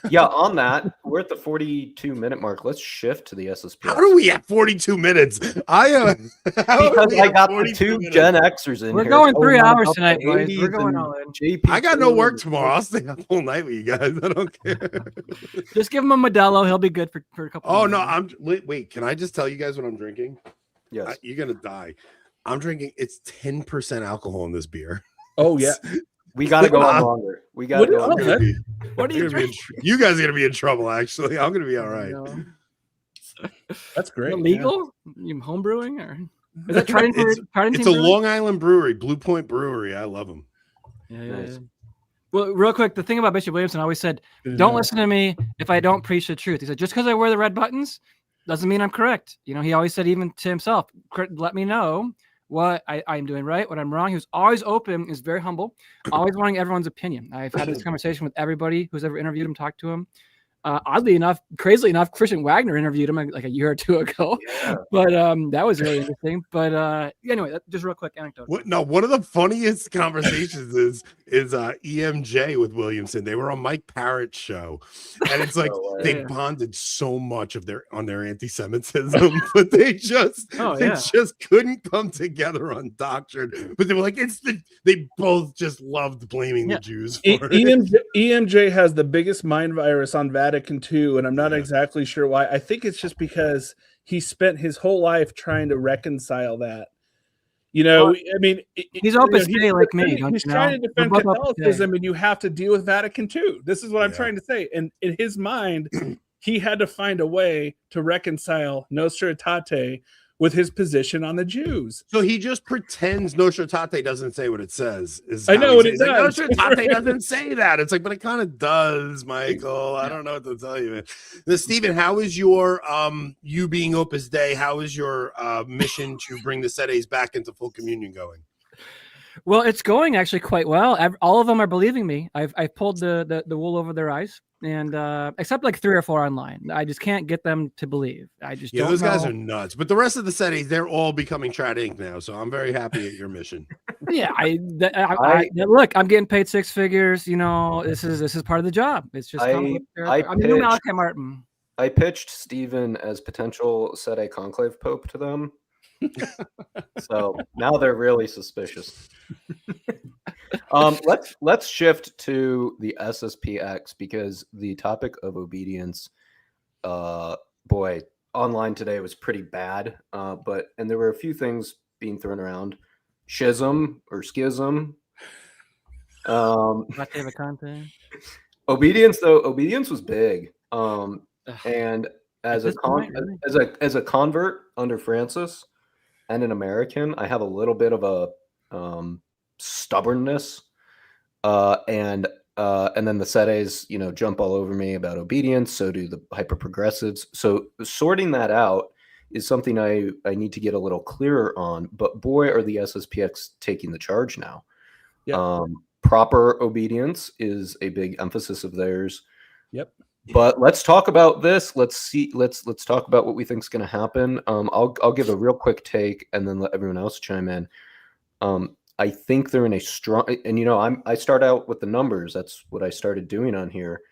Yeah, on that, we're at the 42-minute mark. Let's shift to the SSPX. How do we have 42 minutes? Because I got the two Gen Xers in We're here. going 3 hours tonight, boys. We're going all in. I got no work tomorrow. I'll stay up all night with you guys. I don't care. Just give him a Modelo. He'll be good for a couple. Oh, no. Wait, can I just tell you guys what I'm drinking? Yes. You're going to die. I'm drinking, it's 10% alcohol in this beer. Oh, yeah. We got to go on longer. We got to go on. What are you drinking? You guys are going to be in trouble, actually. I'm going to be all right. That's great. Illegal? You home brewing? Or is that it's a Long Island brewery, Blue Point Brewery. I love them. Yeah. Well, real quick, the thing about Bishop Williamson always said, don't listen to me if I don't preach the truth. He said, just because I wear the red buttons doesn't mean I'm correct. He always said, even to himself, let me know what I'm doing right, what I'm wrong. He was always open, is very humble, always wanting everyone's opinion. I've had this conversation with everybody who's ever interviewed him, talked to him. Oddly enough, crazily enough, Christian Wagner interviewed him like a year or two ago. Yeah. But that was really interesting. But anyway, just real quick anecdote. One of the funniest conversations is EMJ with Williamson. They were on Mike Parrott's show, and it's like they bonded so much on their anti-Semitism, but they just couldn't come together on doctrine. But they were like, they both just loved blaming the Jews for it. EMJ has the biggest mind virus on Vatican II, and I'm not exactly sure why. I think it's just because he spent his whole life trying to reconcile that. I mean, he's open gay like me. He's trying to defend Catholicism, and you have to deal with Vatican II. This is what I'm trying to say. And in his mind, he had to find a way to reconcile Nostra Aetate with his position on the Jews. So he just pretends Nostra Aetate doesn't say what it says. I know what it Like, does. Nostra Aetate doesn't say that. It's like, but it kind of does, Michael. I don't know what to tell you, man. Now, Stephen, how is your you being Opus Dei? How is your mission to bring the sedes back into full communion going? Well, it's going actually quite well. All of them are believing me. I've pulled the wool over their eyes, and except like 3 or 4 online. I just can't get them to believe. I just don't those guys know. are nuts. But the rest of the sedes, they're all becoming Trad Inc. now. So I'm very happy at your mission. Yeah, look, I'm getting paid 6 figures. You know, this is part of the job. It's just I'm the new Malachi Martin. I pitched Stephen as potential Sede Conclave Pope to them. So now they're really suspicious. Let's shift to the SSPX, because the topic of obedience, boy, online today was pretty bad. And there were a few things being thrown around. Schism or schism. My favorite content. Obedience was big. And as a convert under Francis and an American, I have a little bit of a stubbornness, and then the sedes, jump all over me about obedience. So do the hyper progressives. So sorting that out is something I need to get a little clearer on. But boy, are the SSPX taking the charge now. Yep. Proper obedience is a big emphasis of theirs. Yep. But let's talk about this. Let's talk about what we think is going to happen. I'll give a real quick take and then let everyone else chime in. I think they're in a strong, and I start out with the numbers. That's what I started doing on here.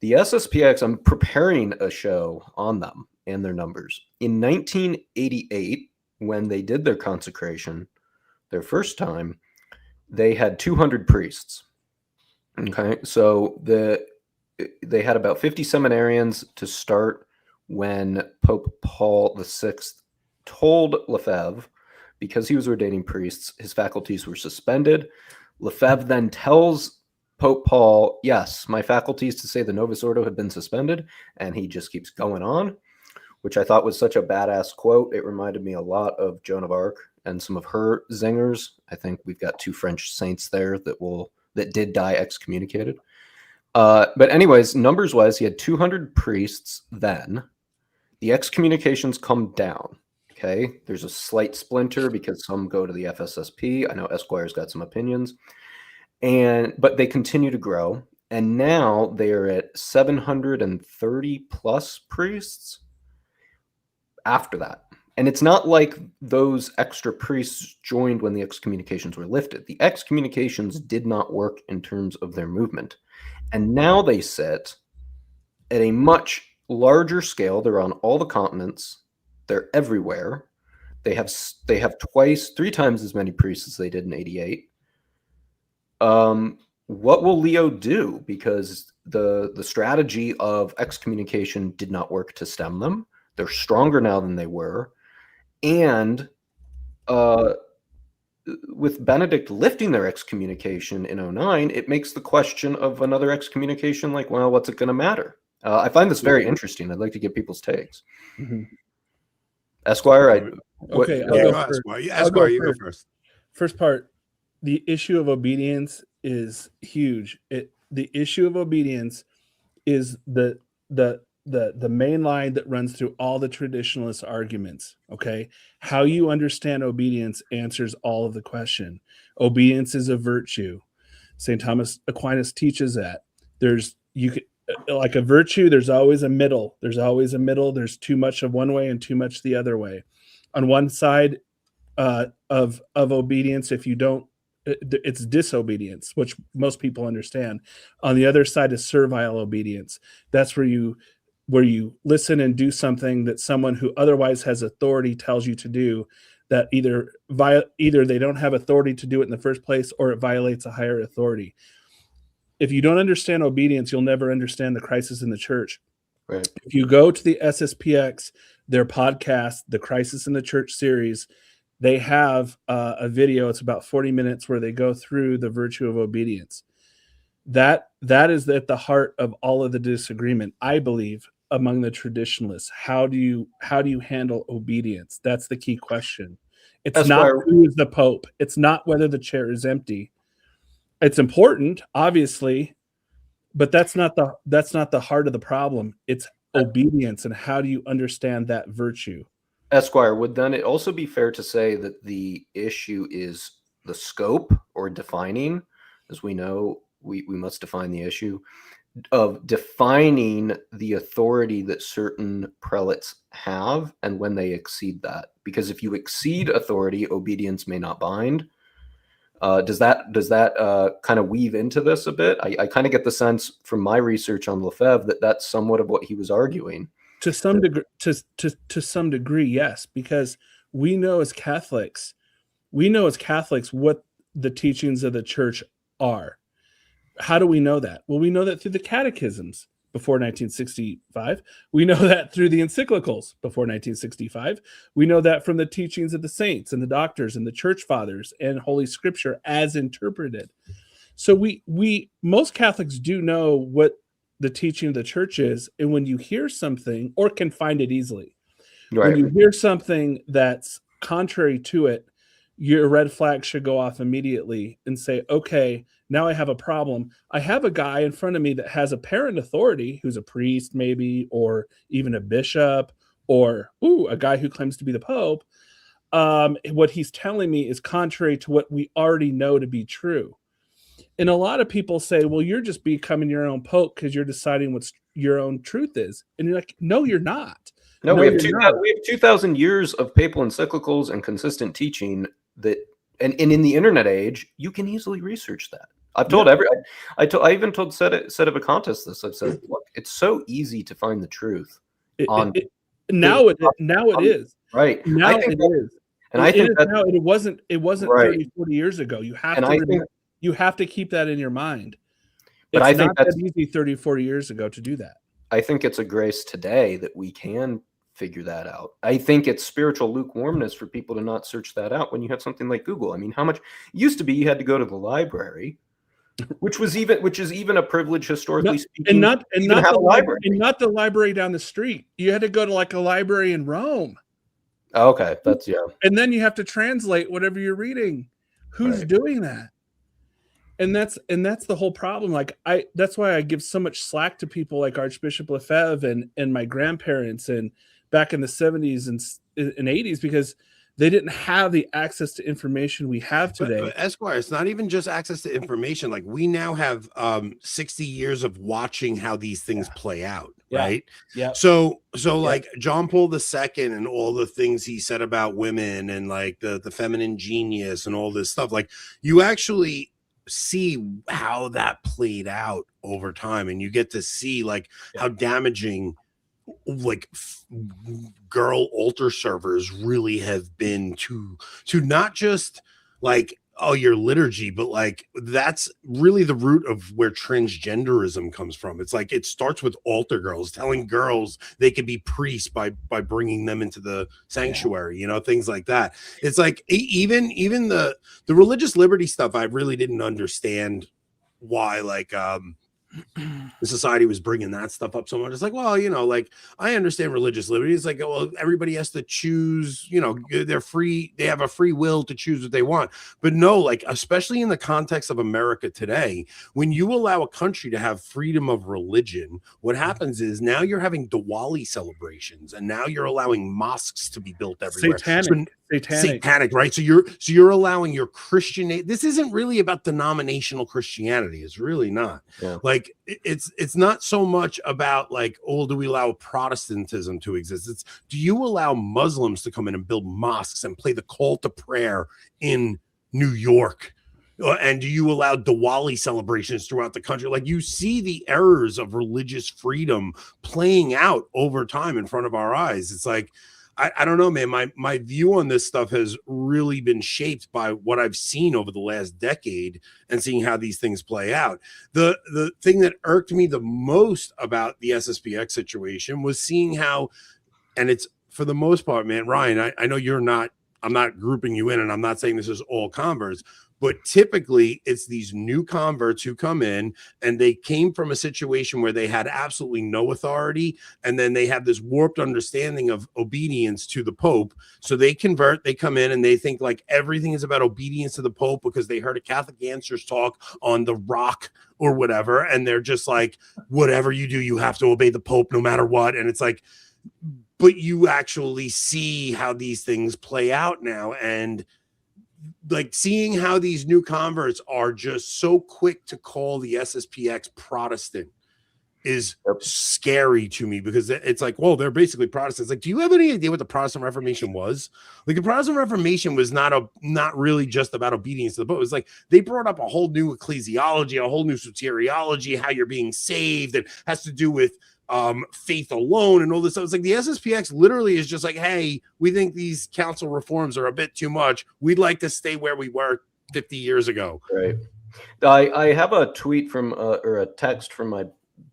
The SSPX, I'm preparing a show on them and their numbers. In 1988, when they did their consecration, their first time, they had 200 priests. Okay, so they had about 50 seminarians to start when Pope Paul VI told Lefebvre, because he was ordaining priests, his faculties were suspended. Lefebvre then tells Pope Paul, yes, my faculties to say the Novus Ordo had been suspended, and he just keeps going on, which I thought was such a badass quote. It reminded me a lot of Joan of Arc and some of her zingers. I think we've got 2 French saints there that did die excommunicated. But anyways, numbers-wise, he had 200 priests then. The excommunications come down, okay? There's a slight splinter because some go to the FSSP. I know Esquire's got some opinions. But they continue to grow, and now they are at 730 plus priests after that. And it's not like those extra priests joined when the excommunications were lifted. The excommunications did not work in terms of their movement. And now they sit at a much larger scale. They're on all the continents. They're everywhere. They have 3 times as many priests as they did in 88. What will Leo do? Because the strategy of excommunication did not work to stem them. They're stronger now than they were. And with Benedict lifting their excommunication in 2009, it makes the question of another excommunication like, well, what's it going to matter? I find this very interesting. I'd like to get people's takes. Mm-hmm. Esquire, Esquire, you go first. First part, the issue of obedience is huge. The issue of obedience is the main line that runs through all the traditionalist arguments. Okay, how you understand obedience answers all of the question. Obedience is a virtue. St. Thomas Aquinas teaches that. Like a virtue, there's always a middle. There's too much of one way and too much the other way. On one side of obedience, if you don't, it's disobedience, which most people understand. On the other side is servile obedience. That's where you listen and do something that someone who otherwise has authority tells you to do, that either they don't have authority to do it in the first place, or it violates a higher authority. If you don't understand obedience, you'll never understand the crisis in the church. Right. If you go to the SSPX, their podcast, the Crisis in the Church series, they have a video. It's about 40 minutes where they go through the virtue of obedience. That is at the heart of all of the disagreement, I believe, among the traditionalists. How do you handle obedience? That's the key question. It's not who is the Pope. It's not whether the chair is empty. It's important, obviously, but that's not the heart of the problem. It's obedience, and how do you understand that virtue? Esquire, would then it also be fair to say that the issue is the scope or defining? As we know, we must define the issue of defining the authority that certain prelates have and when they exceed that. Because if you exceed authority, obedience may not bind. Does that kind of weave into this a bit? I kind of get the sense from my research on Lefebvre that that's somewhat of what he was arguing. To some degree, to some degree, yes, because we know as Catholics what the teachings of the church are. How do we know that? Well, we know that through the catechisms before 1965. We know that through the encyclicals before 1965. We know that from the teachings of the saints and the doctors and the church fathers and Holy Scripture as interpreted. So we most Catholics do know what the teaching of the church is, and when you hear something, or can find it easily, right, when you hear something that's contrary to it, your red flag should go off immediately and say, okay, now I have a problem. I have a guy in front of me that has apparent authority, who's a priest maybe, or even a bishop, or a guy who claims to be the Pope. What he's telling me is contrary to what we already know to be true. And a lot of people say, well, you're just becoming your own Pope because you're deciding what your own truth is. And you're like, no, you're not. No, we have 2,000 years of papal encyclicals and consistent teaching that, and in the internet age, you can easily research that. I've told I even told Sedevacantis this. I've said, look, it's so easy to find the truth. Now it is. Right. Now it is. And I think that now it wasn't right. 30, 40 years ago. You have and to you have to keep that in your mind. But it's I think not that easy 30, 40 years ago to do that. I think it's a grace today that we can figure that out. I think it's spiritual lukewarmness for people to not search that out when you have something like Google. I mean, how much it used to be you had to go to the library, which is even a privilege historically speaking. And not the library down the street. You had to go to like a library in Rome. Okay, that's And then you have to translate whatever you're reading. Who's doing that? And that's the whole problem. Like that's why I give so much slack to people like Archbishop Lefebvre and my grandparents and back in the 70s and 80s, because they didn't have the access to information we have today. But Esquire, it's not even just access to information. Like we now have 60 years of watching how these things play out, right? Yeah. So like John Paul II and all the things he said about women and like the feminine genius and all this stuff, like you actually see how that played out over time, and you get to see like how damaging like girl altar servers really have been to not just like your liturgy, but like that's really the root of where transgenderism comes from. It's like it starts with altar girls telling girls they could be priests by bringing them into the sanctuary, things like that. It's like even the religious liberty stuff, I really didn't understand why like the society was bringing that stuff up so much. It's like, well, like I understand religious liberty. It's like, well, everybody has to choose, they're free. They have a free will to choose what they want. But no, like, especially in the context of America today, when you allow a country to have freedom of religion, what happens is now you're having Diwali celebrations, and now you're allowing mosques to be built everywhere. Satanic, right? So you're allowing your Christian. This isn't really about denominational Christianity. It's really not. Yeah. Like it's not so much about like, oh, do we allow Protestantism to exist? It's, do you allow Muslims to come in and build mosques and play the call to prayer in New York? And do you allow Diwali celebrations throughout the country? Like you see the errors of religious freedom playing out over time in front of our eyes. It's like, I don't know, man. My view on this stuff has really been shaped by what I've seen over the last decade and seeing how these things play out. The thing that irked me the most about the SSPX situation was seeing how, and it's for the most part, man, Ryan, I know you're not I'm not grouping you in, and I'm not saying this is all converts, but typically it's these new converts who come in and they came from a situation where they had absolutely no authority. And then they have this warped understanding of obedience to the Pope. So they convert, they come in and they think like everything is about obedience to the Pope because they heard a Catholic Answers talk on The Rock or whatever. And they're just like, whatever you do, you have to obey the Pope no matter what. And it's like, but you actually see how these things play out now. And like seeing how these new converts are just so quick to call the SSPX Protestant is scary to me, because it's like, well, they're basically Protestants. Like, do you have any idea what the Protestant Reformation was? Like, the Protestant Reformation was not really just about obedience to the Pope. It was like they brought up a whole new ecclesiology, a whole new soteriology, how you're being saved, and has to do with faith alone and all this stuff. It's like the SSPX literally is just like, hey, we think these council reforms are a bit too much. We'd like to stay where we were 50 years ago. Right. I have a tweet from or a text from my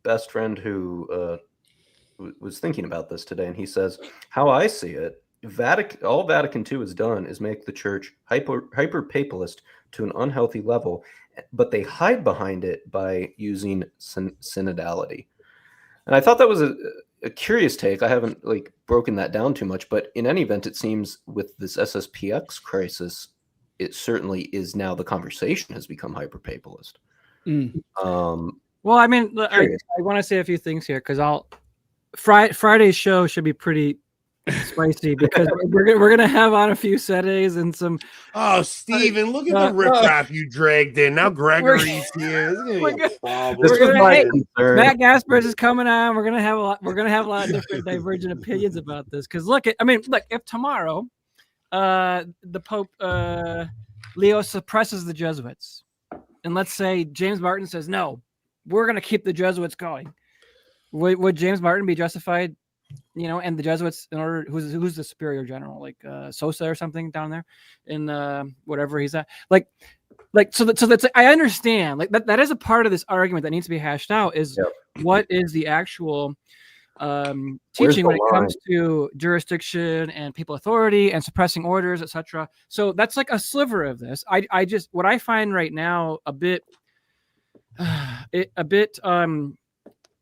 best friend who was thinking about this today, and he says, how I see it, all Vatican II has done is make the church hyper papalist to an unhealthy level, but they hide behind it by using synodality. And I thought that was a curious take. I haven't like broken that down too much, but in any event, it seems with this SSPX crisis, it certainly is now the conversation has become hyper-papalist. Well, I mean, I want to say a few things here because Friday's show should be pretty spicy because we're gonna have on a few settings and some. Oh, Steven, look at the riffraff you dragged in. Now Gregory's here. Matt Gaspers is coming on. We're gonna have a lot of different divergent opinions about this. Because look, if tomorrow, the Pope Leo suppresses the Jesuits, and let's say James Martin says no, we're gonna keep the Jesuits going. Would James Martin be justified? And the Jesuits, in order, who's the superior general, like Sosa or something down there in whatever he's at, so that's, I understand, like that is a part of this argument that needs to be hashed out, is what is the actual teaching when it comes to jurisdiction and papal authority and suppressing orders, etc. So that's like a sliver of this. I just, what I find right now a bit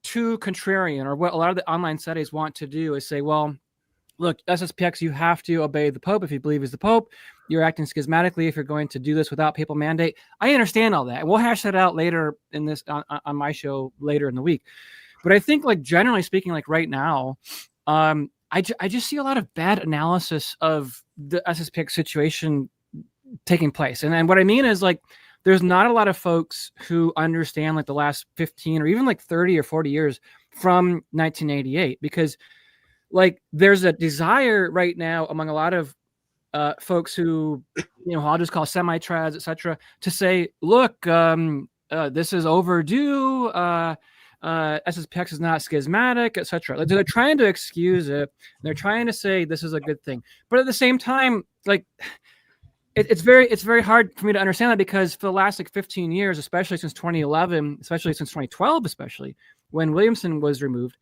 too contrarian, or what a lot of the online studies want to do is say, well, look, SSPX, you have to obey the Pope if you believe he's the Pope. You're acting schismatically if you're going to do this without papal mandate. I understand all that. We'll hash that out later in this on my show later in the week. But I think, like, generally speaking, like right now, I just see a lot of bad analysis of the SSPX situation taking place. And what I mean is, like, there's not a lot of folks who understand like the last 15 or even like 30 or 40 years from 1988, because like there's a desire right now among a lot of folks who, I'll just call semi-trads, etc., to say, look, this is overdue. SSPX is not schismatic, etc. Like, they're trying to excuse it. They're trying to say this is a good thing. But at the same time, like, it's very hard for me to understand that, because for the last like 15 years, especially since 2011, especially since 2012, especially when Williamson was removed,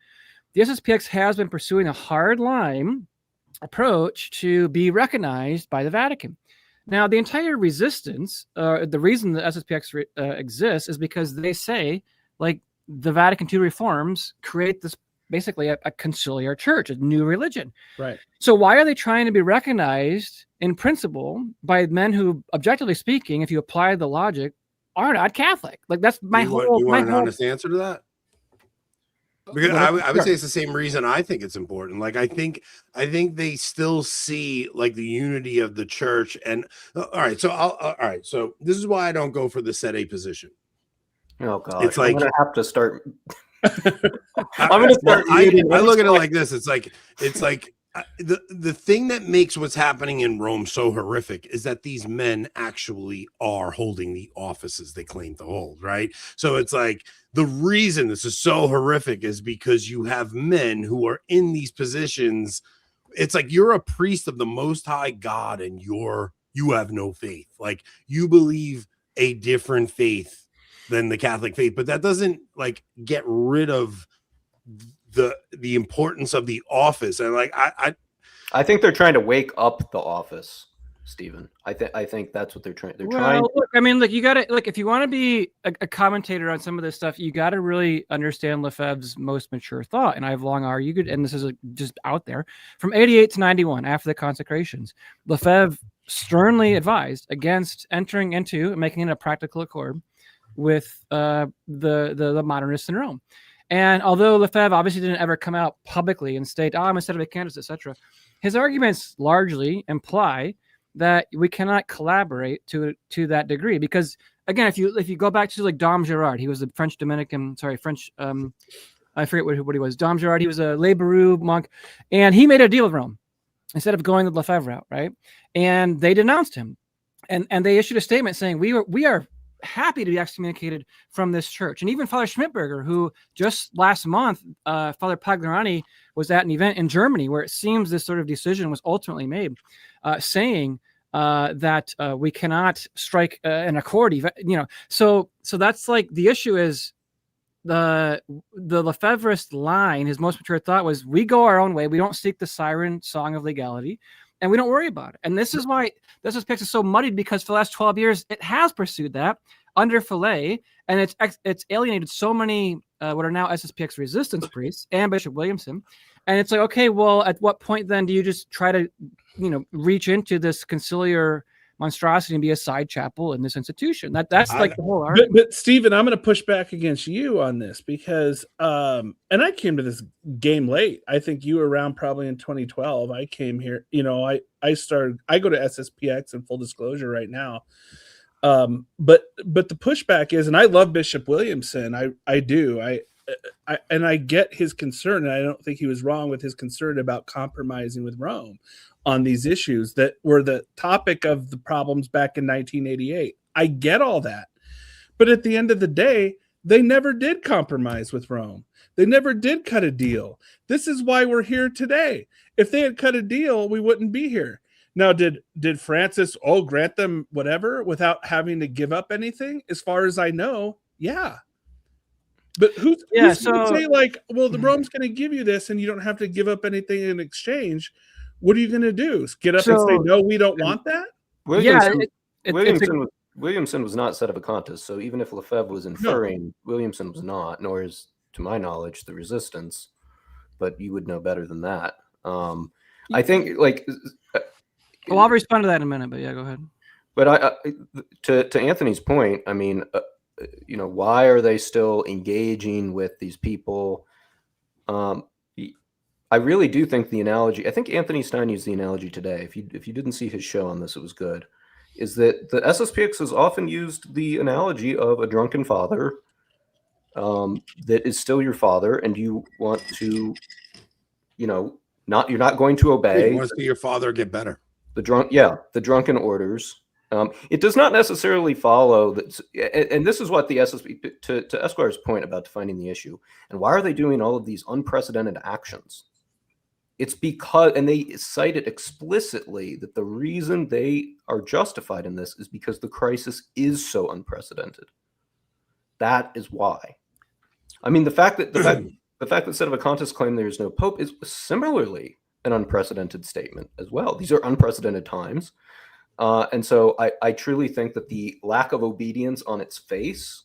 the SSPX has been pursuing a hard line approach to be recognized by the Vatican. Now, the entire resistance, the reason the SSPX exists is because they say, like, the Vatican II reforms create this basically a conciliar church, a new religion. Right. So why are they trying to be recognized in principle by men who, objectively speaking, if you apply the logic, are not Catholic? Like, that's my you whole. You want an honest answer to that? Because I would say it's the same reason I think it's important. Like, I think they still see like the unity of the church. And all right, so this is why I don't go for the sede position. Oh God, it's like I'm gonna have to start. I'm gonna start. I look at it like this. It's like the thing that makes what's happening in Rome so horrific is that these men actually are holding the offices they claim to hold, right? So it's like the reason this is so horrific is because you have men who are in these positions. It's like you're a priest of the Most High God and you have no faith. Like, you believe a different faith than the Catholic faith, but that doesn't like get rid of the importance of the office. And like I think they're trying to wake up the office. Stephen. I think that's what they're trying. They're Well, trying. look, I mean, look, you got to look if you want to be a commentator on some of this stuff, you got to really understand Lefebvre's most mature thought. And I've long argued, and this is just out there, from 88 to 91, after the consecrations, Lefebvre sternly advised against entering into and making it a practical accord with the modernists in Rome. And although Lefebvre obviously didn't ever come out publicly and state, I'm a sedevacantist, etc., his arguments largely imply that we cannot collaborate to that degree. Because again, if you go back to like Dom Gerard, he was a French, I forget what he was. Dom Gerard, he was a Le Bourreau monk, and he made a deal with Rome instead of going the Lefebvre route, right? And they denounced him, and they issued a statement saying we are happy to be excommunicated from this church. And even Father Schmidberger, who just last month, Father Pagliarani was at an event in Germany where it seems this sort of decision was ultimately made, saying that we cannot strike an accord. So that's like the issue is the Lefebvrist line. His most mature thought was, we go our own way. We don't seek the siren song of legality, and we don't worry about it. And this is why SSPX is so muddied, because for the last 12 years, it has pursued that under Fillet, and it's alienated so many what are now SSPX resistance priests and Bishop Williamson. And it's like, okay, well, at what point then do you just try to, reach into this conciliar monstrosity and be a side chapel in this institution? That's like the whole argument. But Stephen, I'm going to push back against you on this because, and I came to this game late. I think you were around probably in 2012. I came here, I go to SSPX in full disclosure right now. But the pushback is, and I love Bishop Williamson. I do. I get his concern, and I don't think he was wrong with his concern about compromising with Rome on these issues that were the topic of the problems back in 1988. I get all that. But at the end of the day, they never did compromise with Rome. They never did cut a deal. This is why we're here today. If they had cut a deal, we wouldn't be here. Now, did Francis grant them whatever without having to give up anything? As far as I know, yeah. But who's going to say, like, well, the Rome's going to give you this and you don't have to give up anything in exchange? What are you going to do? Get up and say, no, we don't want that? Williamson was not sedevacantist, so even if Lefebvre was inferring, Williamson was not, nor is, to my knowledge, the resistance. But you would know better than that. I think, like... Well, I'll respond to that in a minute, but yeah, go ahead. But to Anthony's point, I mean, why are they still engaging with these people? I really do think the analogy, I think Anthony Stein used the analogy today. If you didn't see his show on this, it was good. Is that the SSPX has often used the analogy of a drunken father that is still your father, and you want to, you're not going to obey. You want to see your father get better. The drunken orders. It does not necessarily follow that, and this is what the SSP, to Esquire's point about defining the issue, and why are they doing all of these unprecedented actions? It's because, and they cite it explicitly, that the reason they are justified in this is because the crisis is so unprecedented. That is why. I mean, the fact that sedevacantists claim there is no pope is similarly an unprecedented statement as well. These are unprecedented times. And so I truly think that the lack of obedience on its face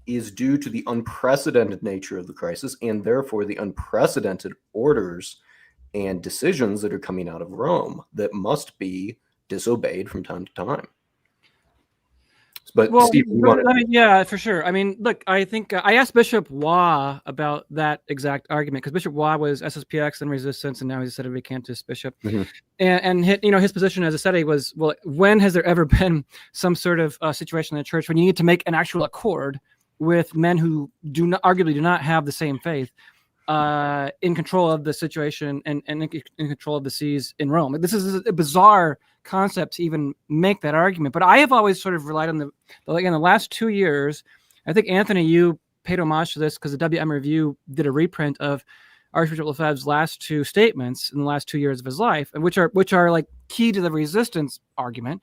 is due to the unprecedented nature of the crisis, and therefore the unprecedented orders and decisions that are coming out of Rome that must be disobeyed from time to time. But Steve, yeah, for sure. I mean, look, I think I asked Bishop Waugh about that exact argument, because Bishop Waugh was SSPX and resistance, and now he's a sedevacantist bishop. Mm-hmm. And his position as a sede was, well, when has there ever been some sort of situation in the church when you need to make an actual accord with men who arguably do not have the same faith in control of the situation and in control of the seas in Rome? This is a bizarre concept to even make that argument. But I have always sort of relied on the last 2 years. I think, Anthony, you paid homage to this because the WM Review did a reprint of Archbishop Lefebvre's last two statements in the last 2 years of his life, and which are like key to the resistance argument,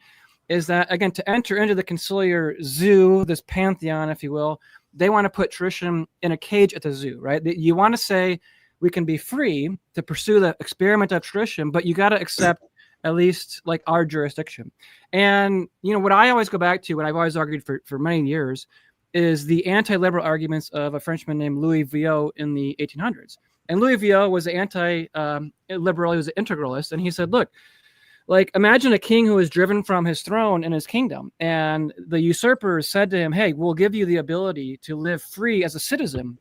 is that, again, to enter into the conciliar zoo, this pantheon, if you will, they want to put tradition in a cage at the zoo, right? You want to say we can be free to pursue the experiment of tradition, but you got to accept at least like our jurisdiction. And, you know, what I always go back to, what I've always argued for many years, is the anti-liberal arguments of a Frenchman named Louis Viau in the 1800s. And Louis Viau was anti-liberal, he was an integralist, and he said, look, like, imagine a king who is driven from his throne in his kingdom, and the usurpers said to him, hey, we'll give you the ability to live free as a citizen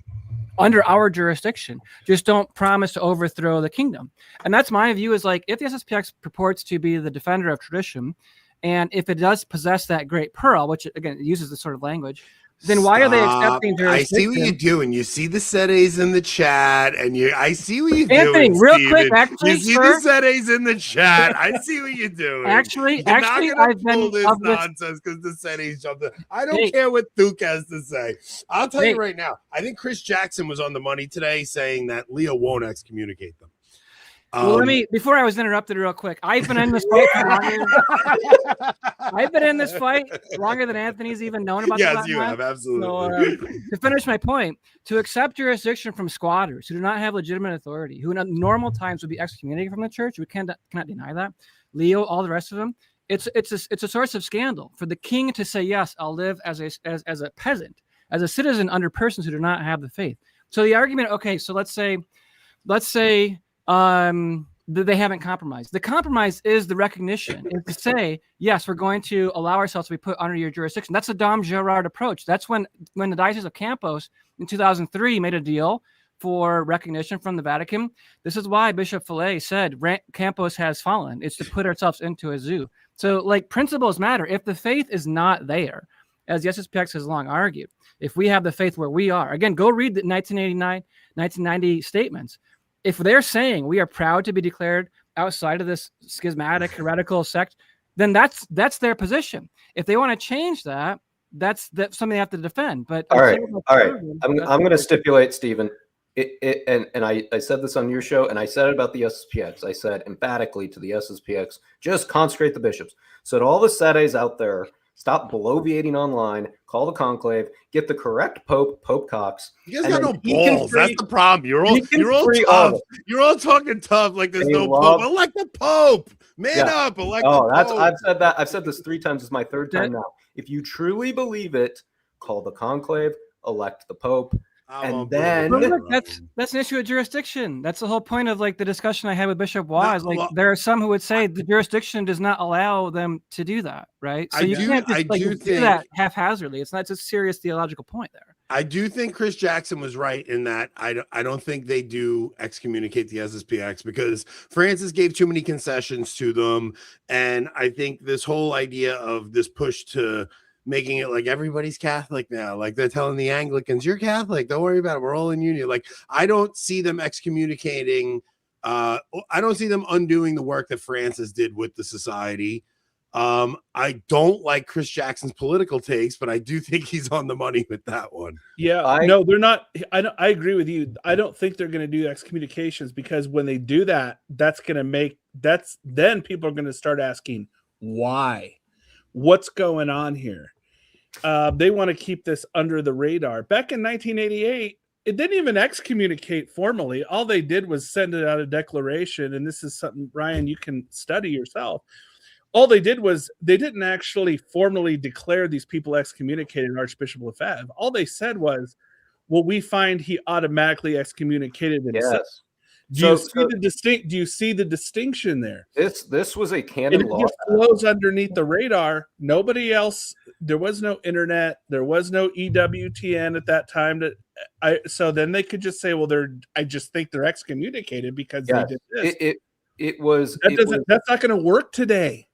under our jurisdiction. Just don't promise to overthrow the kingdom. And that's my view, is like, if the SSPX purports to be the defender of tradition, and if it does possess that great pearl, which, again, uses this sort of language, then why are they accepting jurisdiction? I see what you're doing. You see the settings in the chat, and I see what you're Anthony, doing. real Steven. quick, actually, you see the settings in the chat. I see what you're doing. Actually, I've been this nonsense because the settings jumped. I don't care what Duke has to say. I'll tell you right now. I think Chris Jackson was on the money today, saying that Leo won't excommunicate them. Well, before I was interrupted real quick, I've been in this fight for longer. I've been in this fight longer than Anthony's even known about. Yes, you have, absolutely. So, to finish my point, to accept jurisdiction from squatters who do not have legitimate authority, who in normal times would be excommunicated from the church, we cannot deny that. Leo, all the rest of them, it's a source of scandal for the king to say, yes, I'll live as a peasant, as a citizen under persons who do not have the faith. So the argument, okay, so let's say they haven't compromised. The compromise is the recognition, is to say, yes, we're going to allow ourselves to be put under your jurisdiction. That's the Dom Gerard approach. That's when the Diocese of Campos in 2003 made a deal for recognition from the Vatican. This is why Bishop Fillet said Campos has fallen. It's to put ourselves into a zoo. So, like, principles matter. If the faith is not there, as the SSPX has long argued, if we have the faith where we are, again, go read the 1989, 1990 statements. If they're saying we are proud to be declared outside of this schismatic heretical sect, then that's their position. If they want to change that, that's something they have to defend. But all right. I'm going to stipulate, Stephen. And I said this on your show, and I said it about the SSPX. I said emphatically to the SSPX, just consecrate the bishops. So to all the sedes out there, stop bloviating online, call the conclave, get the correct Pope Cox. You guys got no balls. That's the problem. You're all tough. You're all talking tough like there's no Pope. Elect the Pope. Man up. Elect the Pope. I've said that. I've said this 3 times. It's my 3rd time now. If you truly believe it, call the conclave, elect the Pope. And then that's an issue of jurisdiction. That's the whole point of like the discussion I had with Bishop Waz. There are some who would say the jurisdiction does not allow them to do that, right? So you can't just do that haphazardly. It's a serious theological point there. I do think Chris Jackson was right in that I don't think they do excommunicate the SSPX because Francis gave too many concessions to them, and I think this whole idea of this push to making it like everybody's Catholic now. Like they're telling the Anglicans, you're Catholic, don't worry about it. We're all in union. Like I don't see them excommunicating. I don't see them undoing the work that Francis did with the society. I don't like Chris Jackson's political takes, but I do think he's on the money with that one. Yeah, no, they're not. I agree with you. I don't think they're going to do excommunications because when they do that, then people are going to start asking why, what's going on here. They want to keep this under the radar. Back in 1988, it didn't even excommunicate formally. All they did was send it out a declaration, and this is something, Ryan, you can study yourself. All they did was they didn't actually formally declare these people excommunicated Archbishop Lefebvre. All they said was, well, we find he automatically excommunicated himself. Yes. Do you see the distinction there? This was a canon law. It just flows underneath the radar. Nobody else. There was no internet. There was no EWTN at that time. So then they could just say, well, I just think they're excommunicated because they did this. That's not going to work today.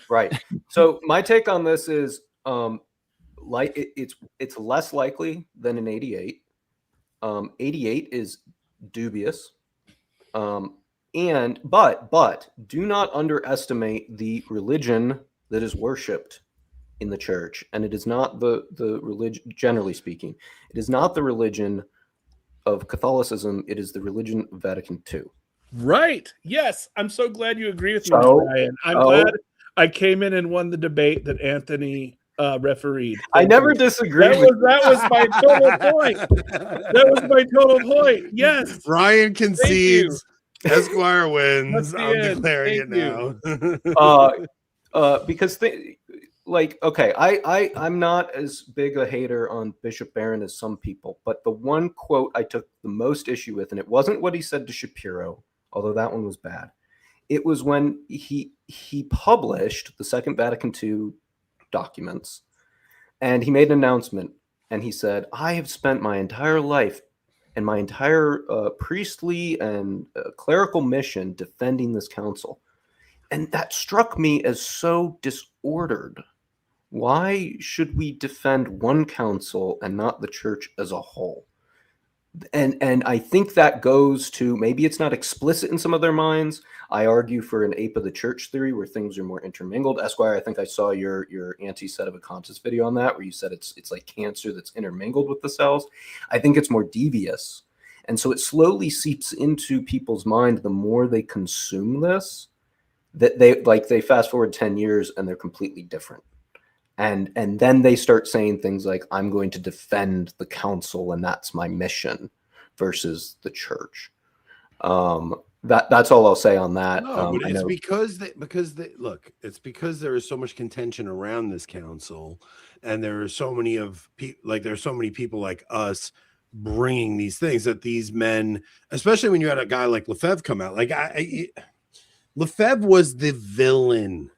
Right. So my take on this is it's less likely than in 88. 88 is dubious. But do not underestimate the religion that is worshipped in the church. And it is not the religion, generally speaking, it is not the religion of Catholicism. It is the religion of Vatican II. Right. Yes. I'm so glad you agree with me, Ryan. I'm glad I came in and won the debate that Anthony refereed. I never disagreed. That was my total point. That was my total point. Yes. Ryan concedes. Esquire wins. That's the I'm end. declaring Thank it now. Because okay, I'm not as big a hater on Bishop Barron as some people, but the one quote I took the most issue with, and it wasn't what he said to Shapiro, although that one was bad. It was when he published the Second Vatican II documents, and he made an announcement, and he said, "I have spent my entire life and my entire priestly and clerical mission defending this council." And that struck me as so disordered. Why should we defend one council and not the church as a whole? And I think that goes to, maybe it's not explicit in some of their minds. I argue for an ape of the church theory where things are more intermingled. Esquire, I think I saw your anti-sedevacantist video on that, where you said it's like cancer that's intermingled with the cells. I think it's more devious. And so it slowly seeps into people's mind the more they consume this, that they fast forward 10 years and they're completely different. And then they start saying things like, I'm going to defend the council and that's my mission, versus the church. That's all I'll say on that. No, but it's because look, it's because there is so much contention around this council, and there are so many there's so many people like us bringing these things, that these men, especially when you had a guy like Lefebvre come out, like Lefebvre was the villain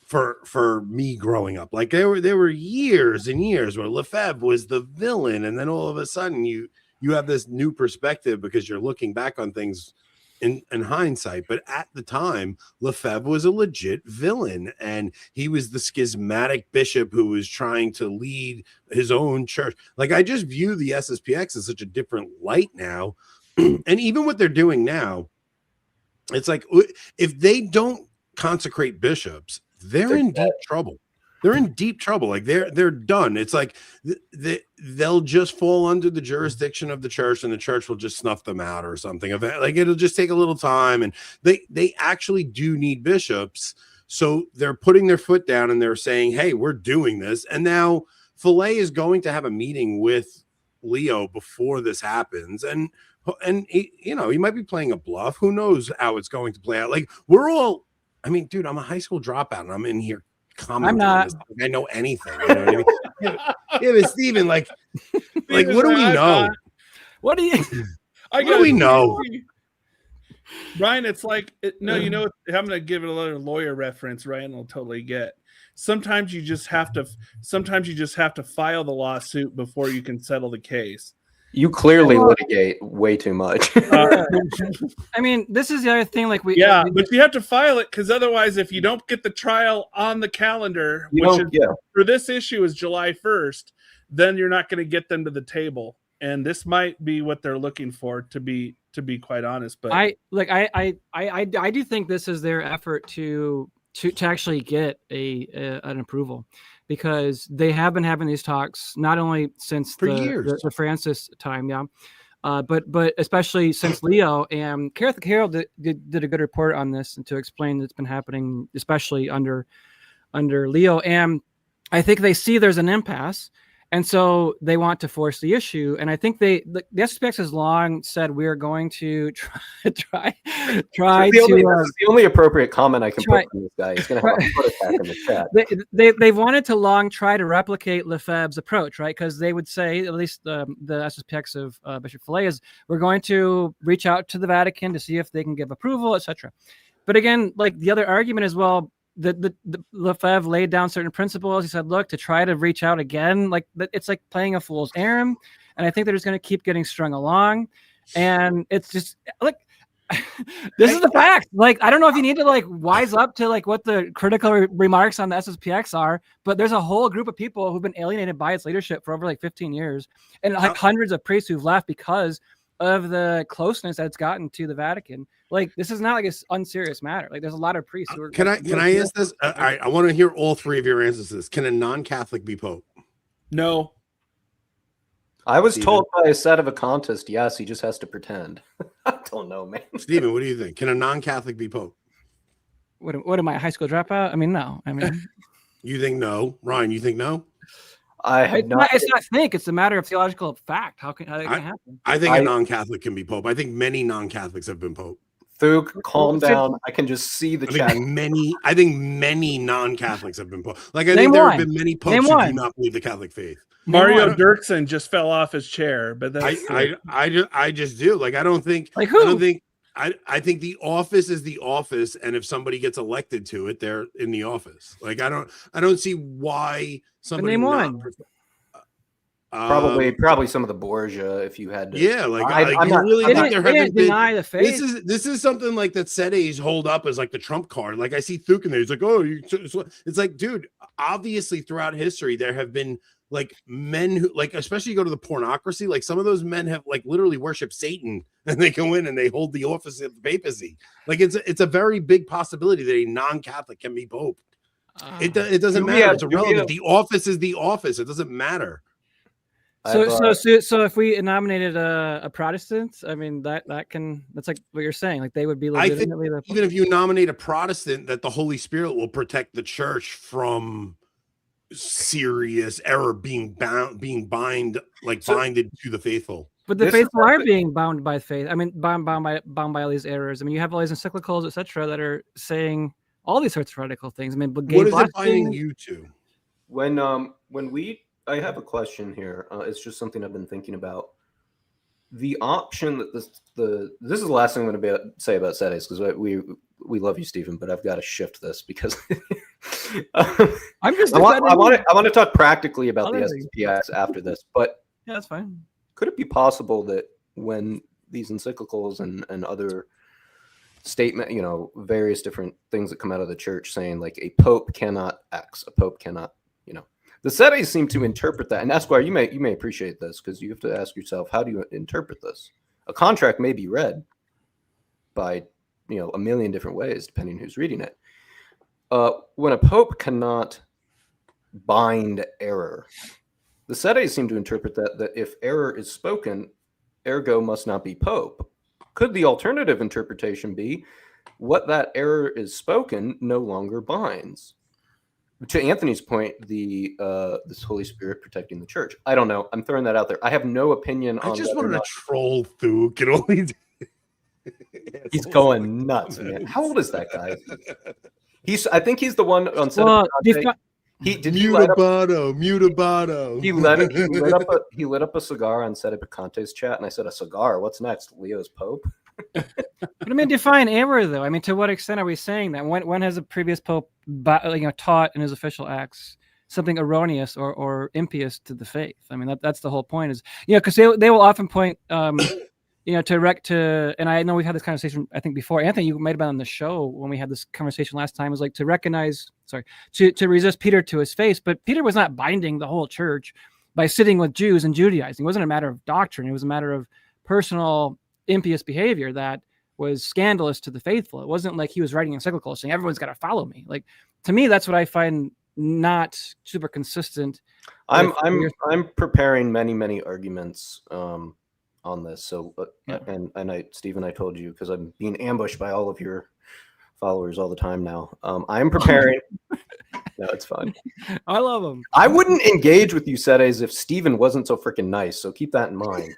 for me growing up. Like there were years and years where Lefebvre was the villain, and then all of a sudden you have this new perspective because you're looking back on things in hindsight. But at the time, Lefebvre was a legit villain, and he was the schismatic bishop who was trying to lead his own church. Like, I just view the SSPX as such a different light now. And even what they're doing now, it's like, if they don't consecrate bishops, they're in deep trouble. They're in deep trouble. Like they're done. It's like they'll just fall under the jurisdiction of the church, and the church will just snuff them out or something. Like, it'll just take a little time, and they actually do need bishops. So they're putting their foot down and they're saying, hey, we're doing this. And now Fillet is going to have a meeting with Leo before this happens. And he, he might be playing a bluff. Who knows how it's going to play out? Like, dude, I'm a high school dropout and I'm in here commenting. I'm not. On this. I know anything. You know what I mean? Yeah, but Steven, like what do we know? What do you? What do we know? Ryan, it's like, I'm going to give it a little lawyer reference. Ryan will totally get. Sometimes you just have to file the lawsuit before you can settle the case. You clearly litigate way too much. I mean, this is the other thing. Like, but you have to file it, because otherwise, if you don't get the trial on the calendar, for this issue is July 1st, then you're not going to get them to the table. And this might be what they're looking for, to be quite honest. But I do think this is their effort to actually get an approval, because they have been having these talks not only since the Francis time, but especially since Leo. And Catholic Herald did a good report on this, and to explain that's been happening, especially under Leo. And I think they see there's an impasse, and so they want to force the issue. And I think the SSPX has long said, we are going to try that's the only appropriate comment I can put on this guy. He's going to have a foot attack in the chat. They've wanted to long try to replicate Lefebvre's approach, right? Because they would say, at least the SSPX of Bishop Fillet, is we're going to reach out to the Vatican to see if they can give approval, etc. But again, like, the other argument is, well, the Lefebvre laid down certain principles. He said, look, to try to reach out again, like, it's like playing a fool's errand. And I think they're just going to keep getting strung along. And it's just like, this is the fact. Like, I don't know if you need to like wise up to like what the critical remarks on the SSPX are, but there's a whole group of people who've been alienated by its leadership for over like 15 years, and like hundreds of priests who've left because of the closeness that it's gotten to the Vatican. Like, this is not like an unserious matter. Like, there's a lot of priests who are. Can I ask this? All right, I want to hear all three of your answers to this. Can a non-Catholic be Pope? No. I was told by a sedevacantist, yes, he just has to pretend. I don't know, man. Steven, what do you think? Can a non-Catholic be Pope? What am I, a high school dropout? I mean, no. I mean, you think no? Ryan, you think no? It's not think. It's a matter of theological fact. How can it happen? I think a non-Catholic can be Pope. I think many non-Catholics have been Pope. Thug, calm down. I can just see the chat. I think many non-Catholics have been I think Name there one. have been many popes Name who one. do not believe the Catholic faith. Mario Dirksen just fell off his chair, but that's I just do. Like, I don't think Like who? I think the office is the office, and if somebody gets elected to it, they're in the office. Like, I don't see why somebody name one. Probably some of the Borgia, if you had to. Yeah, I'm not really They think there haven't been. deny the faith. This is something like that Sedes hold up as like the trump card. Like, I see Thuk in there. He's like, oh, it's like, dude, obviously throughout history there have been like men who, like, especially you go to the pornocracy, like some of those men have like literally worship Satan, and they go in and they hold the office of the papacy. Like, it's a very big possibility that a non-Catholic can be pope. It doesn't matter. It's irrelevant. The office is the office. It doesn't matter. So if we nominated a Protestant, I mean that's like what you're saying. Like, they would be legitimately. I think even if you nominate a Protestant, that the Holy Spirit will protect the church from serious error being binded to the faithful. But the faithful are being bound by faith. I mean, bound by all these errors. I mean, you have all these encyclicals, etc., that are saying all these sorts of radical things. I mean, but what is it binding you to? I have a question here. It's just something I've been thinking about. The option that this is the last thing I'm going to say about Sedes, because we love you, Stephen, but I've got to shift this because I'm just. I want to talk practically about the SSPX after this, but yeah, that's fine. Could it be possible that when these encyclicals and other statement, various different things that come out of the church saying like a pope cannot X, a pope cannot, the Sedes seem to interpret that, and Esquire, you may appreciate this because you have to ask yourself, how do you interpret this? A contract may be read by a million different ways depending who's reading it. When a pope cannot bind error, the Sedes seem to interpret that if error is spoken, ergo must not be pope. Could the alternative interpretation be what that error is spoken no longer binds? To Anthony's point, this Holy Spirit protecting the church. I don't know. I'm throwing that out there. I have no opinion on. I just wanted to troll Thuk. He's going nuts, man. How old is that guy? I think he's the one on. Mutabato. He lit up a cigar on Sedepicante's chat, and I said, "A cigar? What's next? Leo's Pope?" But I mean, define error, though. I mean, to what extent are we saying that? When has a previous pope, taught in his official acts something erroneous or impious to the faith? I mean, that's the whole point. Is because they will often point, to and I know we've had this conversation I think before. Anthony, you might have been on the show when we had this conversation last time. Was like to resist Peter to his face, but Peter was not binding the whole church by sitting with Jews and Judaizing. It wasn't a matter of doctrine. It was a matter of personal impious behavior that was scandalous to the faithful. It wasn't like he was writing encyclical saying everyone's got to follow me. Like, to me, that's what I find not super consistent. I'm preparing many arguments on this. So, and Stephen, I told you because I'm being ambushed by all of your followers all the time now. I'm preparing. No, it's fine. I love them. I wouldn't engage with you, Sedes, if Stephen wasn't so freaking nice. So keep that in mind.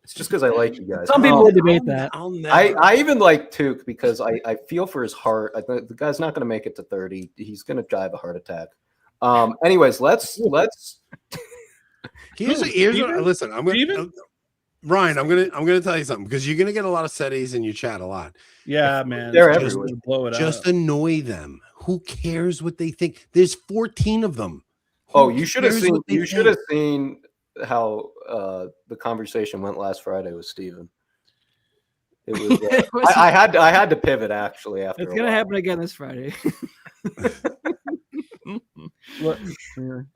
It's just because I like you guys. Some people would debate that. I even like Tuke because I feel for his heart. The guy's not going to make it to 30. He's going to die of a heart attack. Anyways, let's. Listen, Ryan, I'm gonna tell you something because you're gonna get a lot of Sedes in your chat a lot. Yeah, man, they're everywhere. Blow it up. Just annoy them. Who cares what they think? There's 14 of them. You should have seen. You should have seen how the conversation went last Friday with Stephen. It was. I had to pivot actually after. It's gonna happen again this Friday.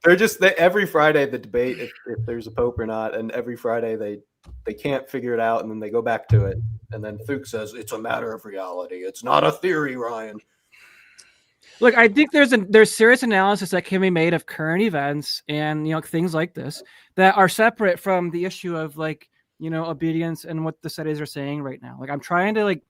They're just every Friday the debate if there's a pope or not, and every Friday they can't figure it out, and then they go back to it, and then Thuk says it's a matter of reality. It's not a theory, Ryan. Look, I think there's serious analysis that can be made of current events and things like this that are separate from the issue of obedience and what the Sedes are saying right now. Like, I'm trying to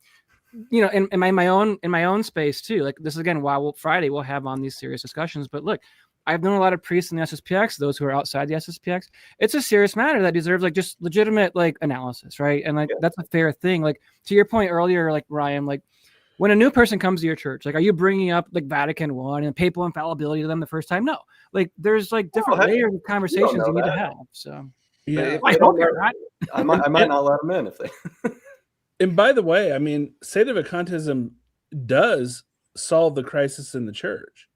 you know, in my own space too. Like this is again why Friday we'll have on these serious discussions. But look, I've known a lot of priests in the SSPX, those who are outside the SSPX. It's a serious matter that deserves like just legitimate like analysis, right? And like that's a fair thing. Like to your point earlier, like Ryan, like when a new person comes to your church, like are you bringing up like Vatican I and papal infallibility to them the first time? No, like there's like different layers of conversations you need to have. So yeah, I hope you're not. I might not let them in if they. And by the way, I mean, sedevacantism does solve the crisis in the church.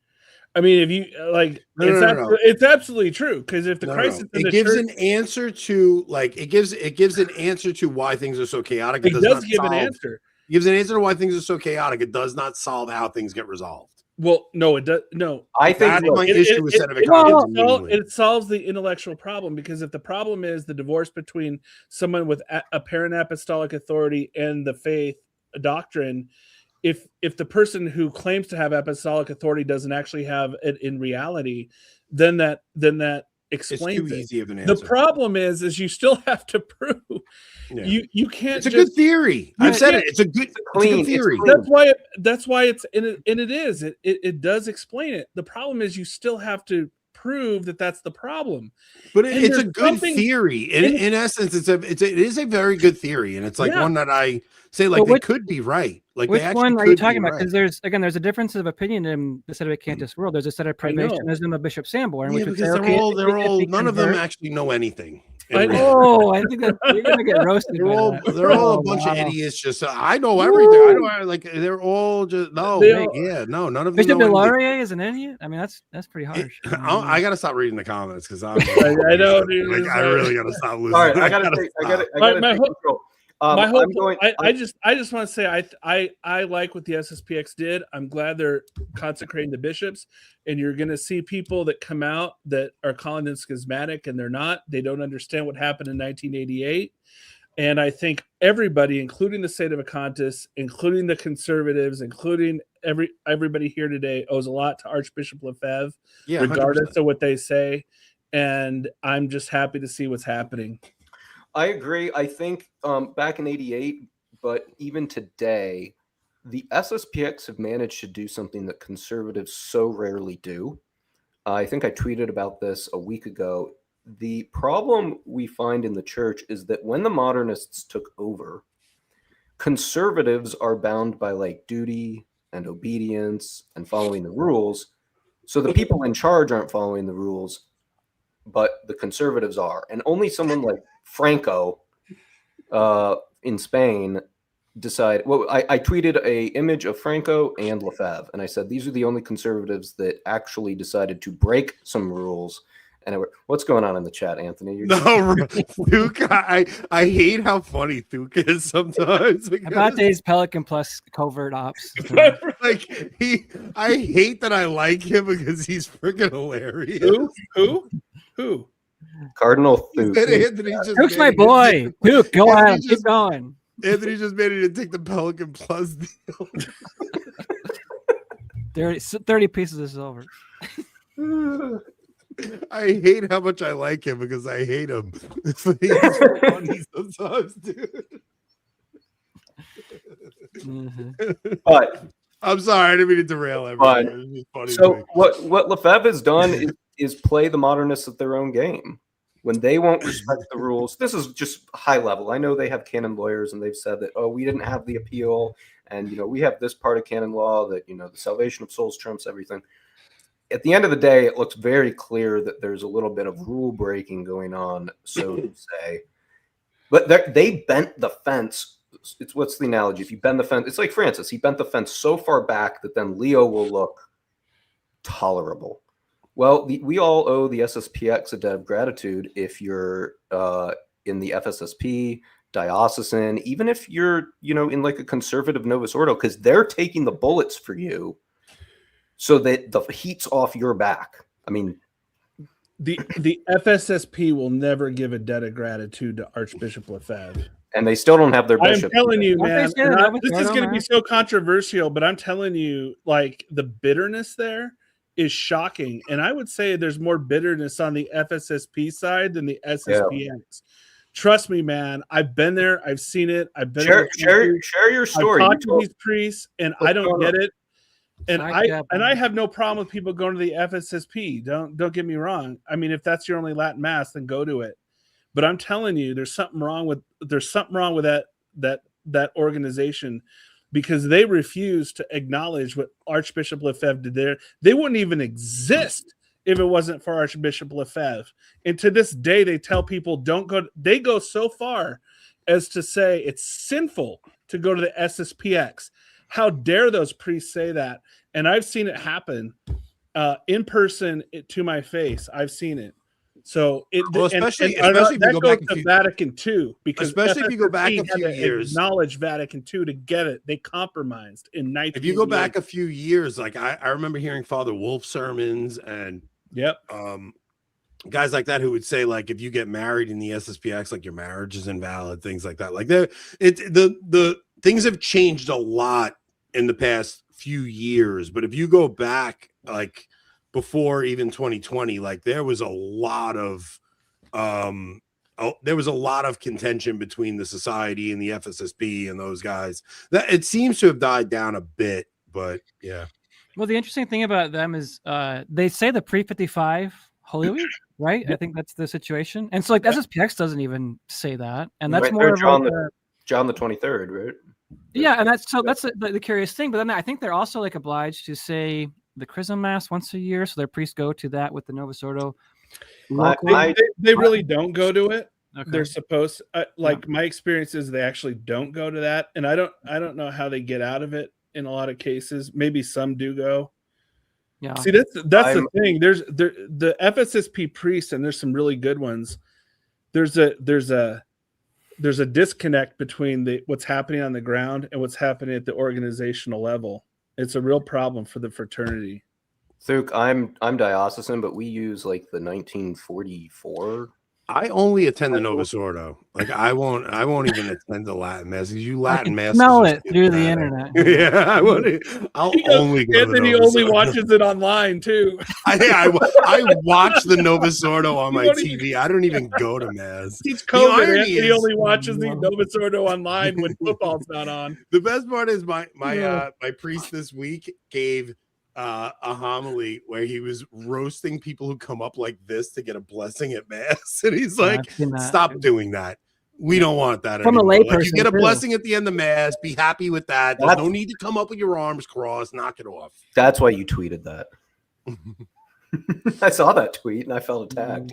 I mean, if you like, it's absolutely true, because if the crisis in the gives church, an answer to like it gives an answer to why things are so chaotic. It does give an answer. It gives an answer to why things are so chaotic. It does not solve how things get resolved. Well, no, it does. No, I think that's my issue with sedevacantism. It solves the intellectual problem, because if the problem is the divorce between someone with apparent apostolic authority and the faith doctrine, if the person who claims to have apostolic authority doesn't actually have it in reality, then that explains it's too easy of an answer. The problem is you still have to prove. Yeah. You can't. It's a good theory. I've said it. It's a good theory. That's why it's and it is. It does explain it. The problem is you still have to prove that that's the problem. But it's a good theory. In essence, it is a very good theory, and it's like one that I say like they could be right. Like which one are you talking about? Because there's a difference of opinion in the Sedevacantist world. There's a set of privationism of Bishop Sanborn, which because they're all none of them actually know anything. I know. I think that you're gonna get roasted. They're all a bunch of idiots. Just I know everything. I know like they're all just none of them. Bishop Delarier is an idiot. I mean, that's pretty harsh. I gotta stop reading the comments because I know, dude. Like, I really gotta stop losing. All right, I gotta take control. I just want to say I like what the SSPX did. I'm glad they're consecrating the bishops, and you're going to see people that come out that are calling them schismatic, and they're not. They don't understand what happened in 1988. And I think everybody, including the Sedevacantists, including the conservatives, including everybody here today, owes a lot to Archbishop Lefebvre, regardless 100%. Of what they say. And I'm just happy to see what's happening. I agree. I think back in 88, but even today, the SSPX have managed to do something that conservatives so rarely do. I think I tweeted about this a week ago. The problem we find in the church is that when the modernists took over, conservatives are bound by like duty and obedience and following the rules. So the people in charge aren't following the rules, but the conservatives are. And only someone like Franco in Spain decided. Well, I tweeted a image of Franco and Lefebvre, and I said these are the only conservatives that actually decided to break some rules. And what's going on in the chat, Anthony? Thuca, I hate how funny Thuca is sometimes. Abate's Pelican Plus covert ops. Like I hate that I like him because he's freaking hilarious. Who? Cardinal Thuc. Thuc's my boy. Thuc, go on, keep going. Anthony just made it to take the Pelican Plus deal. 30 pieces of silver. I hate how much I like him because I hate him. He's funny sometimes, dude. But I'm sorry, I didn't mean to derail everything. So what Lefebvre has done is play the modernists at their own game. When they won't respect the rules, this is just high level. I know they have canon lawyers and they've said that, we didn't have the appeal. And, we have this part of canon law that, the salvation of souls trumps everything. At the end of the day, it looks very clear that there's a little bit of rule breaking going on, so to say. But they bent the fence. What's the analogy? If you bend the fence, it's like Francis. He bent the fence so far back that then Leo will look tolerable. Well, we all owe the SSPX a debt of gratitude if you're in the FSSP, diocesan, even if you're, in like a conservative Novus Ordo, because they're taking the bullets for you so that the heat's off your back. I mean, the FSSP will never give a debt of gratitude to Archbishop Lefebvre. And they still don't have their bishop. I'm telling you, man, this is going to be so controversial, but I'm telling you, like, the bitterness there is shocking. And I would say there's more bitterness on the FSSP side than the SSPX. Trust me, man. I've been there. I've seen it. I've been share your story. I've talked to these priests, and I don't get it. And Fact, I have no problem with people going to the FSSP. Don't get me wrong. I mean, if that's your only Latin mass, then go to it. But I'm telling you, there's something wrong with that organization, because they refuse to acknowledge what Archbishop Lefebvre did there. They wouldn't even exist if it wasn't for Archbishop Lefebvre. And to this day, they tell people don't go. They go so far as to say it's sinful to go to the SSPX. How dare those priests say that? And I've seen it happen in person to my face. I've seen it. So especially if you go back to Vatican II, because especially if you go back a few years, acknowledge Vatican II to get it. They compromised in 19. If you go back a few years, like I remember hearing Father Wolf sermons and guys like that who would say, like, if you get married in the SSPX, like, your marriage is invalid, things like that. Like, the things have changed a lot in the past few years. But if you go back, like, before even 2020, like, there was a lot of contention between the society and the FSSP and those guys. That it seems to have died down a bit, but yeah. Well, the interesting thing about them is they say the pre-55 Holy Week, right? I think that's the situation. And so, like, SSPX doesn't even say that, and that's more of John the 23rd, right? Yeah, and that's the curious thing. But then I think they're also, like, obliged to say the Chrism Mass once a year, so their priests go to that with the Novus Ordo. They really don't go to it. Okay. They're supposed my experience is they actually don't go to that, and I don't know how they get out of it in a lot of cases. Maybe some do go. Yeah. See, that's the thing. There's the FSSP priests, and there's some really good ones. There's a disconnect between what's happening on the ground and what's happening at the organizational level. It's a real problem for the fraternity. Thuk, I'm diocesan, but we use like the 1944. I only attend the Novus Ordo. Like, I won't even attend the Latin mass. You Latin mass smell it through the internet. Yeah, I'll only go. Anthony only watches it online too. I watch the Novus Ordo on my TV. I don't even go to mass. He's COVID. Anthony only watches the Novus Ordo online when football's not on. The best part is my priest this week gave a homily where he was roasting people who come up like this to get a blessing at mass, and he's like, stop doing that. We don't want that from anymore. A layperson. Like, you get a blessing at the end of mass, be happy with that. There's no need to come up with your arms crossed. Knock it off. That's why you tweeted that. I saw that tweet and I felt attacked.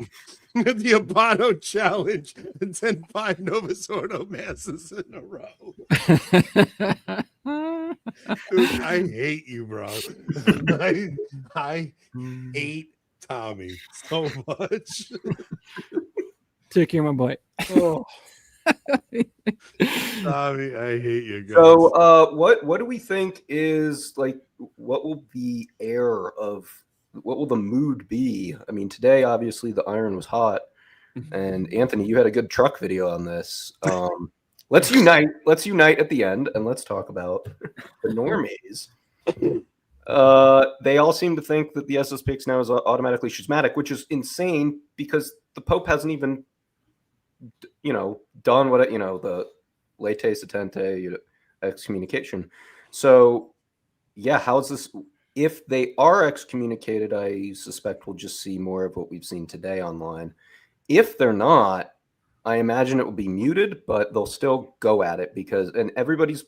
The Abano challenge, attend 5 Novus Ordo masses in a row. Dude, I hate you, bro. I hate Tommy so much. Take care, my boy. Oh. Tommy, I hate you guys. So what do we think is, like, what will the what will the mood be? I mean, today obviously the iron was hot, and Anthony, you had a good truck video on this. Let's unite at the end, and let's talk about the normies. They all seem to think that the SSPX now is automatically schismatic, which is insane because the Pope hasn't even, done what the late setente excommunication. So, yeah, how's this? If they are excommunicated, I suspect we'll just see more of what we've seen today online. If they're not, I imagine it will be muted, but they'll still go at it and everybody's,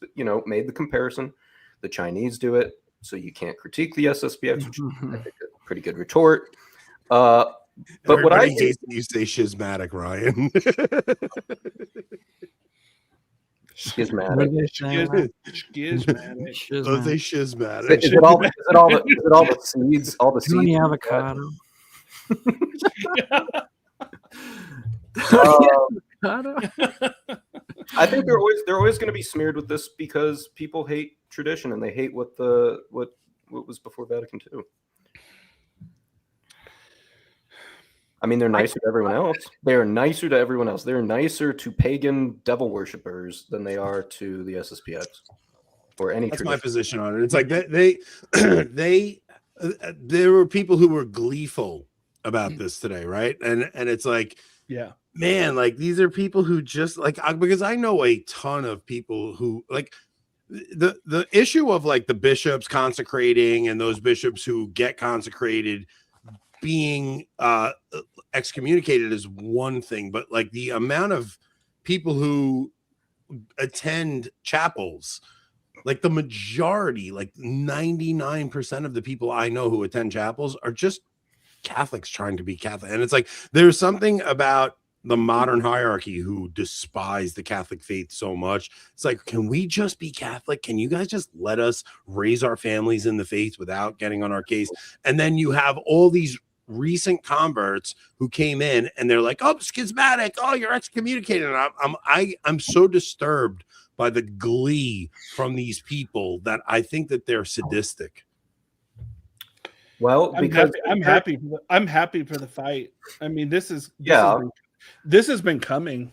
made the comparison. The Chinese do it, so you can't critique the SSPX, which is I think a pretty good retort. But everybody what I hates when you say schismatic, Ryan. Schismatic. Schismatic. Don't say schismatic. Is it all the seeds? All the seeds? Avocado. I think they're always going to be smeared with this because people hate tradition and they hate what was before Vatican II. I mean, they're nicer to everyone else. They're nicer to everyone else. They're nicer to pagan devil worshippers than they are to the SSPX or any. That's tradition. my position on it. It's like there were people who were gleeful about this today, right? And it's like, yeah, man, like these are people who just like, because I know a ton of people who like the issue of like the bishops consecrating and those bishops who get consecrated being excommunicated is one thing, but like the amount of people who attend chapels, like the majority, like 99% of the people I know who attend chapels are just Catholics trying to be Catholic. And it's like there's something about the modern hierarchy who despise the Catholic faith so much. It's like, can we just be Catholic? Can you guys just let us raise our families in the faith without getting on our case? And then you have all these recent converts who came in and they're like, oh, schismatic, oh, you're excommunicated. And I'm so disturbed by the glee from these people that I think that they're sadistic. Well, because I'm happy for the fight. I mean, this has been coming.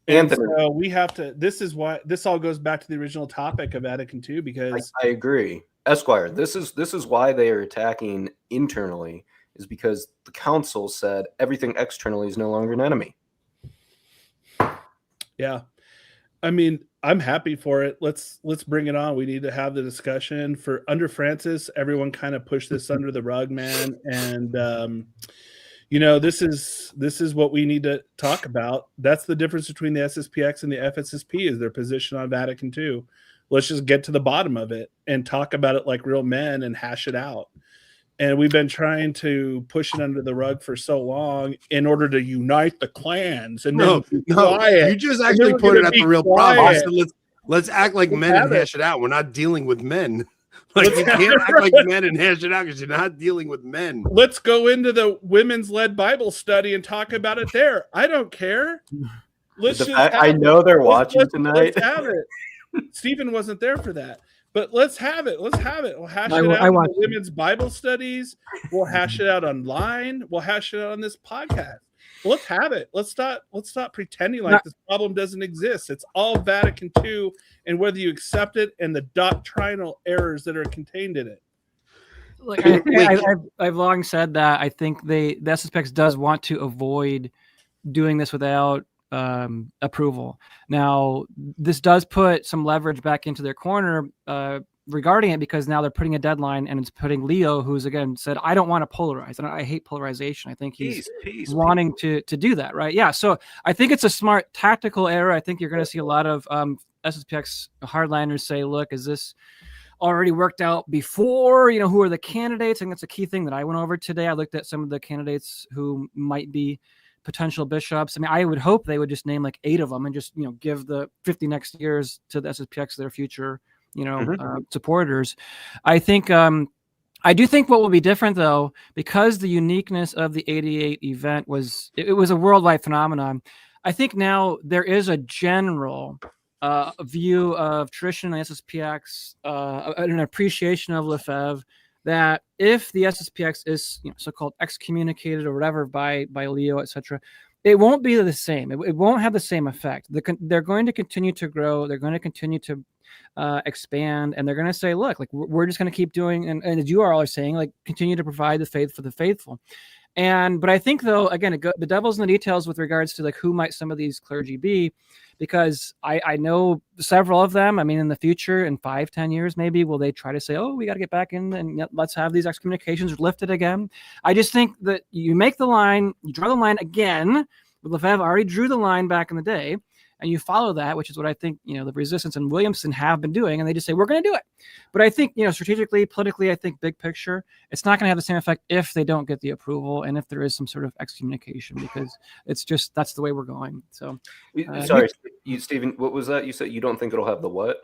And so we have to, this is why this all goes back to the original topic of Vatican II, because I agree. Esquire, this is why they are attacking internally, is because the council said everything externally is no longer an enemy. Yeah. I mean, I'm happy for it. Let's bring it on. We need to have the discussion. For under Francis, everyone kind of pushed this under the rug, man. And this is what we need to talk about. That's the difference between the SSPX and the FSSP, is their position on Vatican II. Let's just get to the bottom of it and talk about it like real men and hash it out. And we've been trying to push it under the rug for so long in order to unite the clans. And no, you just actually put it at the real problem. So let's act like men and hash it out. We're not dealing with men. Like you can't act like men and hash it out because you're not dealing with men. Let's go into the women's led Bible study and talk about it there. I don't care. I know they're watching tonight. Let's have it. Stephen wasn't there for that. But let's have it. We'll hash it out in the women's Bible studies. We'll hash it out online. We'll hash it out on this podcast. Let's have it. Let's stop pretending like this problem doesn't exist. It's all Vatican II, and whether you accept it and the doctrinal errors that are contained in it. Like I've long said that I think the SSPX does want to avoid doing this without approval. Now, this does put some leverage back into their corner regarding it, because now they're putting a deadline, and it's putting Leo, who's again said, I don't want to polarize, and I hate polarization. I think he's wanting to do that, right? Yeah. So I think it's a smart tactical error. I think you're going to see a lot of SSPX hardliners say, look, is this already worked out before? Who are the candidates? I think that's a key thing that I went over today. I looked at some of the candidates who might be potential bishops. I mean, I would hope they would just name like 8 of them and just, give the 50 next years to the SSPX, their future, supporters. I think, I do think what will be different though, because the uniqueness of the 88 event was a worldwide phenomenon. I think now there is a general view of tradition and SSPX, an appreciation of Lefebvre, that if the SSPX is so-called excommunicated or whatever by Leo, etc., it won't be the same. It won't have the same effect. They're going to continue to grow. They're going to continue to expand, and they're going to say, look, like we're just going to keep doing, and as you all are saying, like continue to provide the faith for the faithful. But I think though, again, the devil's in the details with regards to like who might some of these clergy be, because I know several of them. I mean, in the future, in 5-10 years, maybe will they try to say, oh, we got to get back in and let's have these excommunications lifted again. I just think that you make the line, you draw the line again. Lefebvre already drew the line back in the day, and you follow that, which is what I think, the Resistance and Williamson have been doing, and they just say, we're going to do it. But I think, strategically, politically, I think big picture, it's not going to have the same effect if they don't get the approval and if there is some sort of excommunication, because it's just, that's the way we're going. So, sorry, Stephen, what was that? You said you don't think it'll have the what?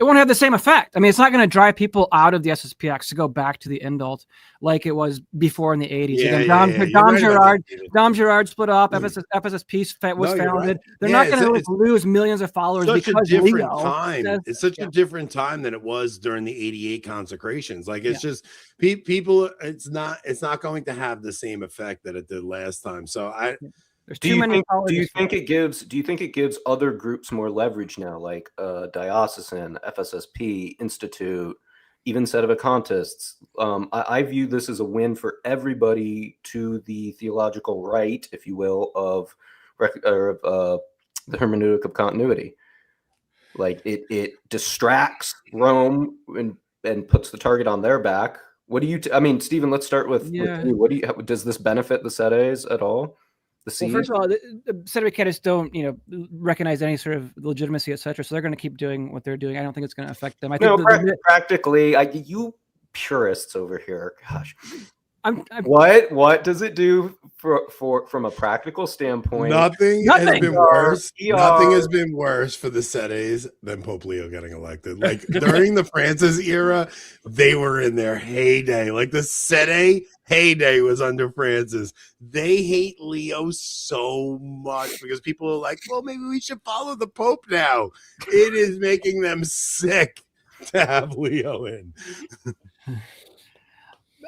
It won't have the same effect. I mean, it's not going to drive people out of the SSPX to go back to the indult like it was before in the 80s. Dom Girard split up. FSSP was founded. Right. They're not going to lose millions of followers because Leo. It's such a different time than it was during the 88 consecrations. Like it's just people. It's not going to have the same effect that it did last time. So there's too many. Do you think it gives other groups more leverage now, like Diocesan, FSSP, Institute, even Sedevacantists? I view this as a win for everybody to the theological right, if you will, of the hermeneutic of continuity. Like it distracts Rome and puts the target on their back. What do you? I mean, Stephen, let's start with you. What do you? Does this benefit the sedes at all? Well, first of all, the Sedevacanists don't, recognize any sort of legitimacy, etc. So they're going to keep doing what they're doing. I don't think it's going to affect them. I think practically, you purists over here, gosh. What does it do from a practical standpoint? Nothing has been worse. Nothing has been worse for the sedes than Pope Leo getting elected. Like during the Francis era, they were in their heyday. Like the sede heyday was under Francis. They hate Leo so much because people are like, well, maybe we should follow the Pope now. It is making them sick to have Leo in.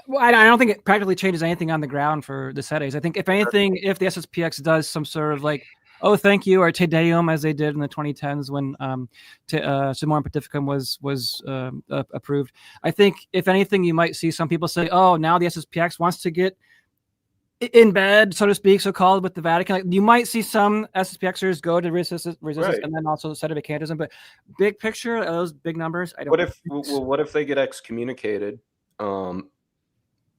Well, I don't think it practically changes anything on the ground for the sedes. I think, if anything, if the SSPX does some sort of like, oh, thank you, or Te Deum, as they did in the 2010s when Summorum Pontificum was approved, I think, if anything, you might see some people say, oh, now the SSPX wants to get in bed, so to speak, so-called, with the Vatican. Like, you might see some SSPXers go to resistance, right, and then also Sedevacantism. But big picture, those big numbers, I don't know. What if they get excommunicated?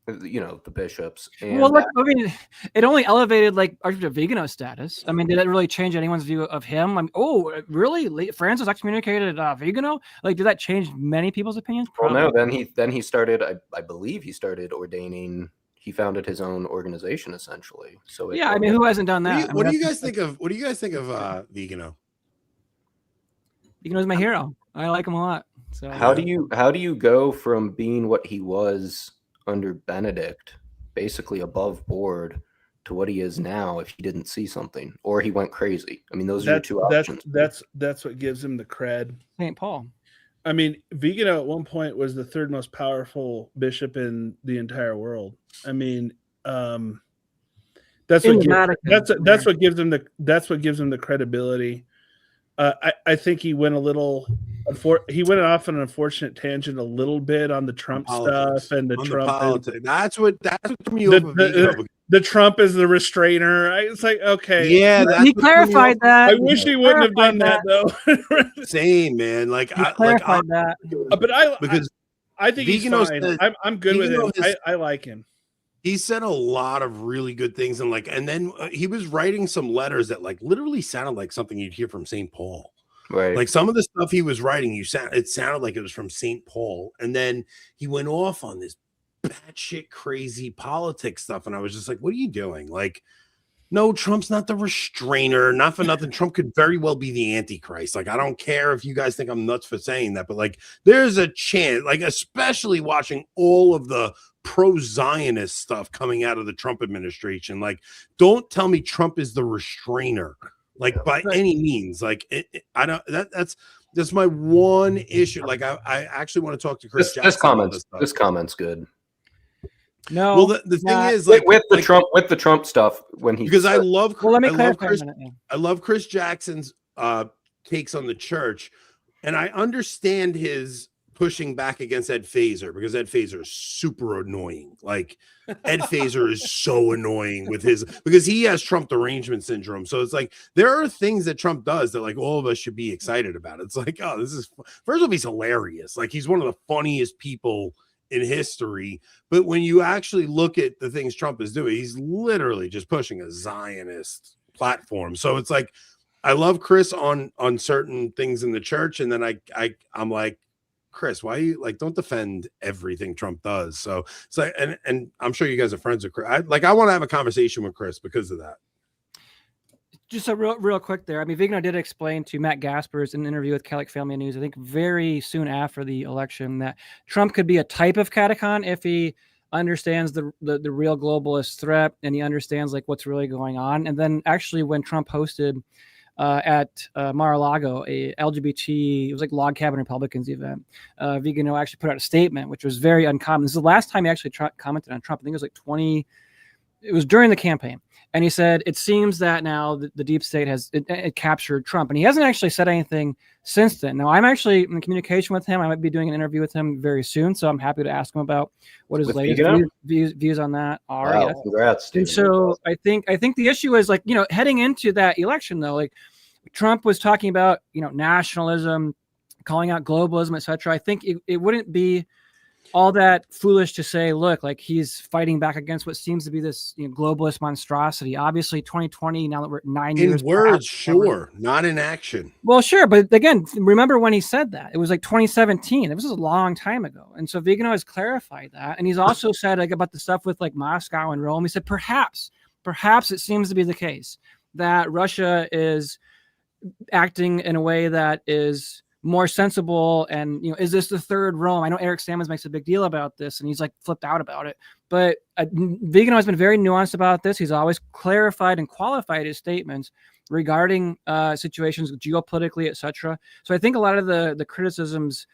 The bishops. And well, I mean, it only elevated like Archbishop Vigano's status. I mean, did that really change anyone's view of him? I mean, oh, really? Francis excommunicated Vigano? Like, did that change many people's opinions? Well, no. Then he started. I believe he started ordaining. He founded his own organization essentially. So I mean, who hasn't done that? What do you guys think of Vigano? Vigano's my hero. I like him a lot. So how do you go from being what he was under Benedict, basically above board, to what he is now if he didn't see something or he went crazy? I mean, those are your two options. That's what gives him the cred. St. Paul. I mean, Vigano at one point was the third most powerful bishop in the entire world. I mean, that's what gives him the credibility. I think he went off on an unfortunate tangent a little bit on the Trump stuff and the Trump. That's what the Trump is the restrainer. It's like, okay, yeah, he clarified that. I wish he wouldn't have done that though. Same, man. Like I clarified that. But I think he's fine. I'm good with him. I like him. He said a lot of really good things, and then he was writing some letters that like literally sounded like something you'd hear from St. Paul. Right. Like some of the stuff he was writing, it sounded like it was from St. Paul, and then he went off on this batshit crazy politics stuff, and I was just like, "What are you doing?" Like, no, Trump's not the restrainer. Not for nothing. Trump could very well be the Antichrist. Like, I don't care if you guys think I'm nuts for saying that, but like, there's a chance, like, especially watching all of the pro-Zionist stuff coming out of the Trump administration. Like, don't tell me Trump is the restrainer, like by any means. Like, I don't. That's my one issue. Like, I actually want to talk to Chris. This comment's good. No, well, the thing is, like, with the Trump stuff, when he, because I love Chris. I love Chris Jackson's takes on the church, and I understand his pushing back against Ed Fazer, because Ed Fazer is super annoying. Like, Ed Fazer is so annoying because he has Trump derangement syndrome. So it's like, there are things that Trump does that like all of us should be excited about. It's like, oh, this is, first of all, he's hilarious. Like, he's one of the funniest people in history. But when you actually look at the things Trump is doing, he's literally just pushing a Zionist platform. So it's like, I love Chris on certain things in the church, and then I'm like, Chris, why you like, don't defend everything Trump does. So it's like, and I'm sure you guys are friends with Chris. I want to have a conversation with Chris because of that. Just a real quick there. I mean, Vigano did explain to Matt Gaspers in an interview with Catholic Family News, I think very soon after the election, that Trump could be a type of catechon if he understands the real globalist threat and he understands like what's really going on. And then actually when Trump hosted at Mar-a-Lago, a LGBT, it was like Log Cabin Republicans event, Vigano actually put out a statement, which was very uncommon. This is the last time he actually commented on Trump. I think it was like it was during the campaign. And he said, it seems that now the deep state has it captured Trump. And he hasn't actually said anything since then. Now, I'm actually in communication with him. I might be doing an interview with him very soon. So I'm happy to ask him about what his latest views on that are. Wow, congrats, Stephen. And so I think the issue is, like, heading into that election, though, like Trump was talking about, nationalism, calling out globalism, etc. I think it wouldn't be all that foolish to say, look, like he's fighting back against what seems to be this globalist monstrosity. Obviously, 2020, now that we're 9 years in words, past, sure, not in action. Well, sure, but again, remember when he said that? It was like 2017. It was a long time ago, and so Vigano has clarified that, and he's also said, like, about the stuff with like Moscow and Rome. He said perhaps it seems to be the case that Russia is acting in a way that is more sensible, and is this the third Rome? I know Eric Sammons makes a big deal about this, and he's like flipped out about it. But Vigano has been very nuanced about this. He's always clarified and qualified his statements regarding situations geopolitically, etc. So I think a lot of the criticisms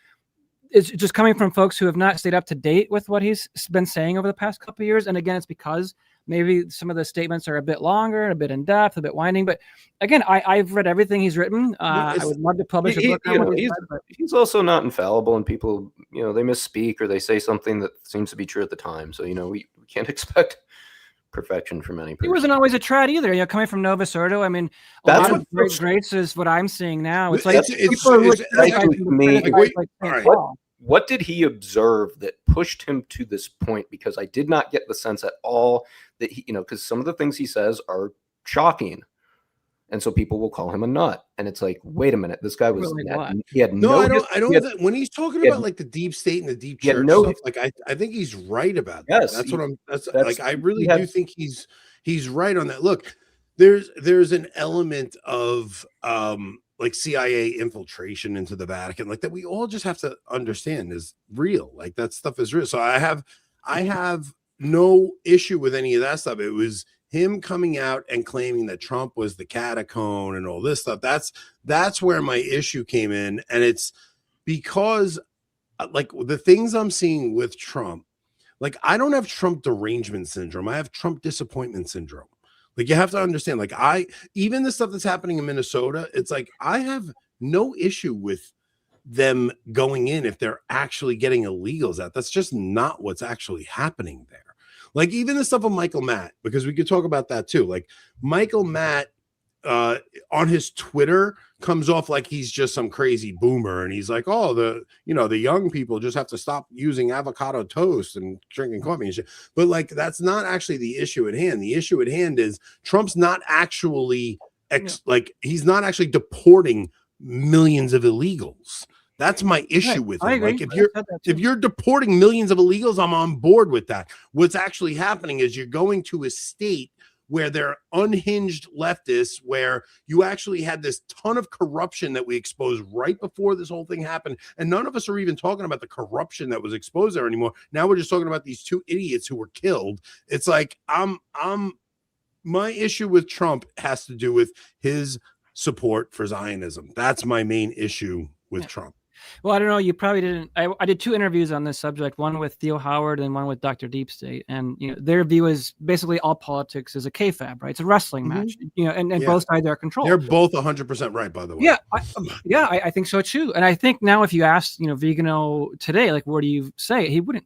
is just coming from folks who have not stayed up to date with what he's been saying over the past couple of years. And again, it's because maybe some of the statements are a bit longer and a bit in depth, a bit winding. But again, I've read everything he's written. I would love to publish a book on what he's read, but he's also not infallible, and people, they misspeak or they say something that seems to be true at the time. So, we can't expect perfection from any person. He wasn't always a trad either. Coming from Nova Sordo, I mean, that's lot of greats is what I'm seeing now. It's what did he observe that pushed him to this point? Because I did not get the sense at all that he, because some of the things he says are shocking. And so people will call him a nut. And it's like, wait a minute, this guy was, he had no, I don't, when he's talking about like the deep state and the deep church stuff, like I think he's right about that. Yes, that's like, I really do think he's right on that. Look, there's an element of, like CIA infiltration into the Vatican, like that we all just have to understand is real. Like that stuff is real. So I have no issue with any of that stuff. It was him coming out and claiming that Trump was the catacomb and all this stuff. That's where my issue came in. And it's because like the things I'm seeing with Trump, like I don't have Trump derangement syndrome. I have Trump disappointment syndrome. Like you have to understand, like even the stuff that's happening in Minnesota, it's like I have no issue with them going in if they're actually getting illegals out. That's just not what's actually happening there. Like even the stuff with Michael Matt, because we could talk about that too. Like Michael Matt on his Twitter comes off like he's just some crazy boomer, and he's like, oh, the young people just have to stop using avocado toast and drinking coffee and shit. But like that's not actually the issue at hand. The issue at hand is Trump's not actually like he's not actually deporting millions of illegals. That's my issue with him. Like if you're deporting millions of illegals, I'm on board with that. What's actually happening is you're going to a state where they're unhinged leftists, where you actually had this ton of corruption that we exposed right before this whole thing happened. And none of us are even talking about the corruption that was exposed there anymore. Now we're just talking about these two idiots who were killed. It's like my issue with Trump has to do with his support for Zionism. That's my main issue with Trump. Well, I don't know. You probably didn't. I did 2 interviews on this subject, one with Theo Howard and one with Dr. Deep State. And, their view is basically all politics is a kfab, right? It's a wrestling match, and both sides are controlled. They're both 100% right, by the way. Yeah, I think so too. And I think now if you ask, Vigano today, like, what do you say? He wouldn't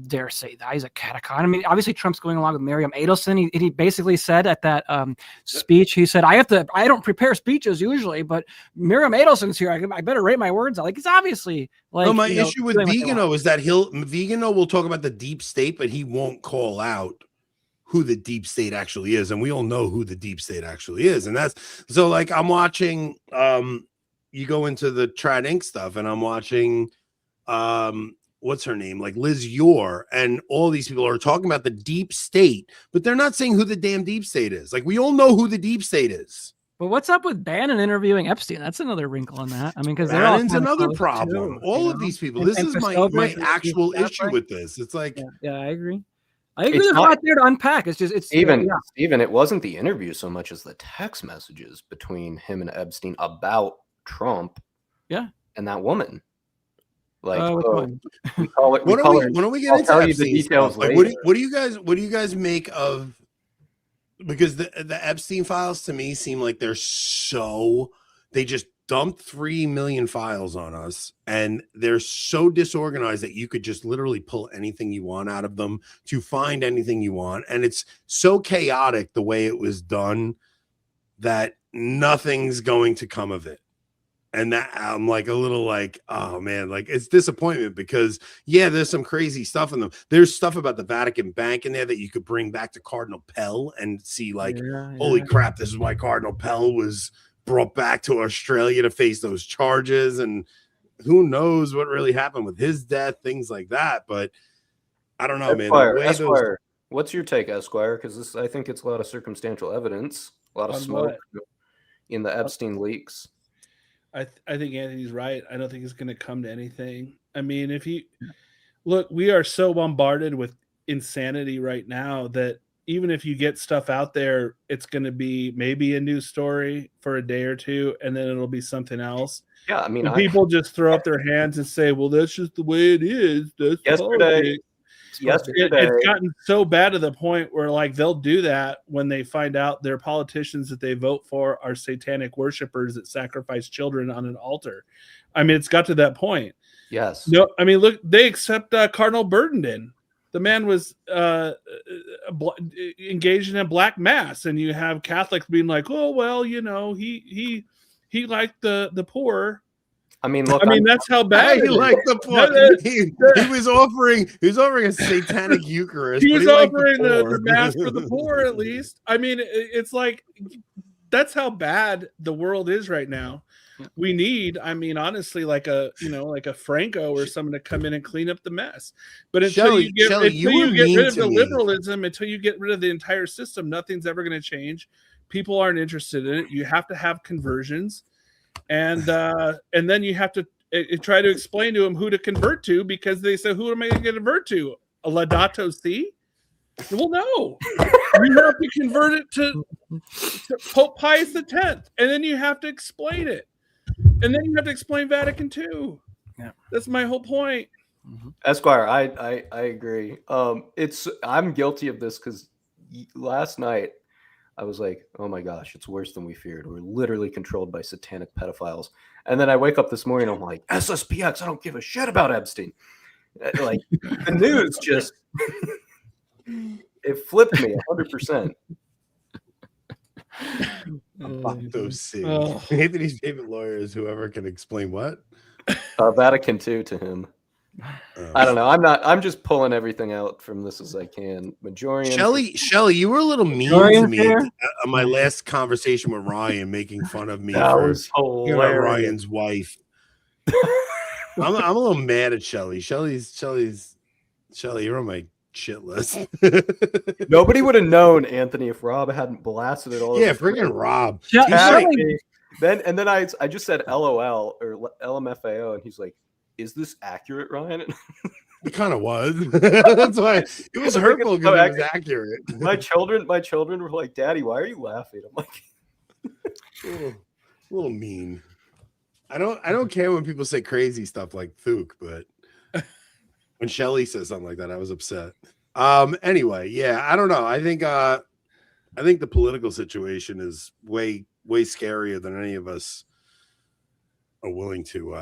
dare say that he's a catacomb. I mean, obviously Trump's going along with Miriam Adelson. He basically said at that speech, he said, I don't prepare speeches usually, but Miriam Adelson's here. I better rate my words out. Like, it's obviously like. No, my issue with Vigano is that Vigano will talk about the deep state, but he won't call out who the deep state actually is, and we all know who the deep state actually is. And that's so like I'm watching you go into the Trad Inc. stuff, and I'm watching what's her name, like Liz Yore, and all these people are talking about the deep state, but they're not saying who the damn deep state is. Like we all know who the deep state is. But what's up with Bannon interviewing Epstein? That's another wrinkle in that. I mean, because Bannon's another problem. Too, all of these people. This is my actual issue with this. It's like, yeah, I agree. There's a lot there to unpack. It's Stephen. It wasn't the interview so much as the text messages between him and Epstein about Trump. Yeah, and that woman. Like, we call it. When are we getting into Epstein? The details like, what do you guys make of because the Epstein files to me seem like they just dumped 3 million files on us, and they're so disorganized that you could just literally pull anything you want out of them to find anything you want. And it's so chaotic the way it was done that nothing's going to come of it. And that I'm like a little like, oh man, like it's disappointment because yeah, there's some crazy stuff in them. There's stuff about the Vatican Bank in there that you could bring back to Cardinal Pell and see like, holy crap, this is why Cardinal Pell was brought back to Australia to face those charges. And who knows what really happened with his death, things like that. But I don't know, Esquire, what's your take, Esquire? Because I think it's a lot of circumstantial evidence, a lot of smoke in the Epstein leaks. I think Anthony's right. I don't think it's going to come to anything. I mean, if you look, we are so bombarded with insanity right now that even if you get stuff out there, it's going to be maybe a news story for a day or two, and then it'll be something else. Yeah, I mean, and people just throw up their hands and say, well, that's just the way it is. That's yesterday, it's gotten so bad to the point where like they'll do that when they find out their politicians that they vote for are satanic worshipers that sacrifice children on an altar. I mean, it's got to that point. Yes. No, I mean, look, they accept Cardinal Burdenden. The man was engaged in a black mass, and you have Catholics being like, "Oh well, you know, he liked the poor." I mean, look, that's how bad he liked the poor. He was offering a satanic Eucharist. He was offering the mass for the poor, at least. I mean, it's like that's how bad the world is right now. We need, I mean, honestly, like a Franco or someone to come in and clean up the mess. But until you get rid of the liberalism, until you get rid of the entire system, nothing's ever going to change. People aren't interested in it. You have to have conversions, and then you have to try to explain to them who to convert to, because they say, "Who am I going to convert to? A Laudato Si?" Well, no. You have to convert it to Pope Pius X, and then you have to explain it. And then you have to explain Vatican II. Yeah, that's my whole point. Esquire, I agree. I'm guilty of this because last night I was like, oh my gosh, it's worse than we feared. We're literally controlled by satanic pedophiles. And then I wake up this morning, I'm like, SSPX, I don't give a shit about Epstein. Like the news just it flipped me 100%. Anthony's favorite lawyer is whoever can explain what Vatican II to him. I don't know. I'm just pulling everything out from this as I can. Majorian. Shelly, you were a little mean to me on my last conversation with Ryan, making fun of me for Ryan's wife. I'm a little mad at Shelly. Shelly, you're on my shit list. Nobody would have known, Anthony, if Rob hadn't blasted it all. Yeah, freaking Rob. Then I just said LOL or LMFAO, and he's like, "Is this accurate, Ryan?" It kind of was. That's why it was hurtful because it was accurate. My children were like, "Daddy, why are you laughing?" I'm like, a little mean. I don't care when people say crazy stuff like Thuke, but when Shelly says something like that, I was upset. Anyway, yeah, I don't know. I think the political situation is way scarier than any of us are willing to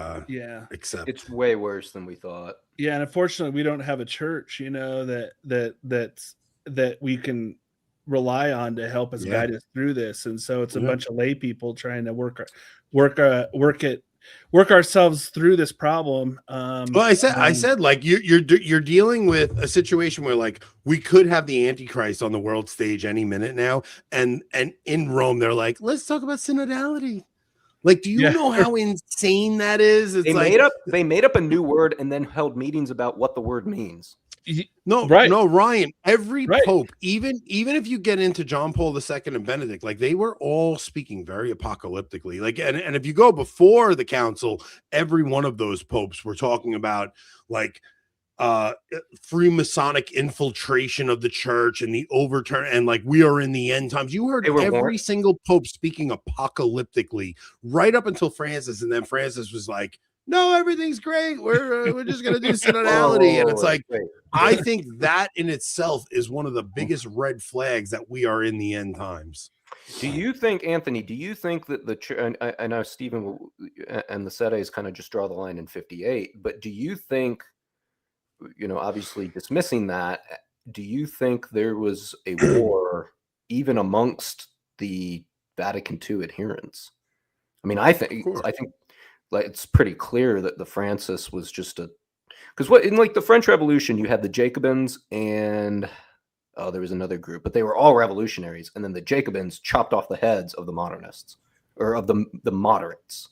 accept. It's way worse than we thought. Yeah, and unfortunately, we don't have a church, that we can rely on to help us guide us through this, and so it's a bunch of lay people trying to work ourselves through this problem. Well, I said like you're dealing with a situation where like we could have the Antichrist on the world stage any minute now, and in Rome they're like, let's talk about synodality. Like, do you know how insane that is? They made up a new word and then held meetings about what the word means. No, Ryan, every pope, even if you get into John Paul II and Benedict, like they were all speaking very apocalyptically. Like, and if you go before the council, every one of those popes were talking about like Freemasonic infiltration of the church and the overturn, and like we are in the end times. You heard every single pope speaking apocalyptically right up until Francis, and then Francis was like, no, everything's great. We're just gonna do synodality, and it's like I think that in itself is one of the biggest red flags that we are in the end times. Do you think, Anthony? Do you think that I know Stephen and the Sedes kind of just draw the line in 58, but do you think, obviously dismissing that, do you think there was a war even amongst the Vatican II adherents? I mean, I think like it's pretty clear that the Francis was just because in like the French Revolution, you had the Jacobins and there was another group, but they were all revolutionaries, and then the Jacobins chopped off the heads of the modernists or of the moderates.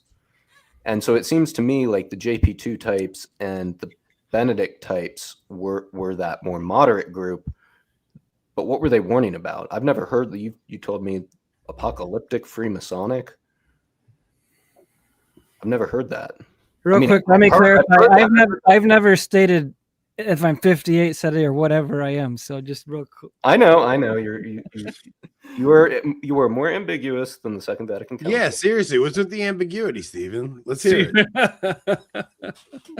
And so it seems to me like the JP2 types and the Benedict types were that more moderate group. But what were they warning about? I've never heard that. You told me apocalyptic Freemasonic. I've never heard that. Real quick, let me clarify. I've never stated if I'm 58 Saturday or whatever I am. So just real quick. I know. You were more ambiguous than the Second Vatican Council. Yeah, seriously, what's with the ambiguity, Stephen? Let's hear it.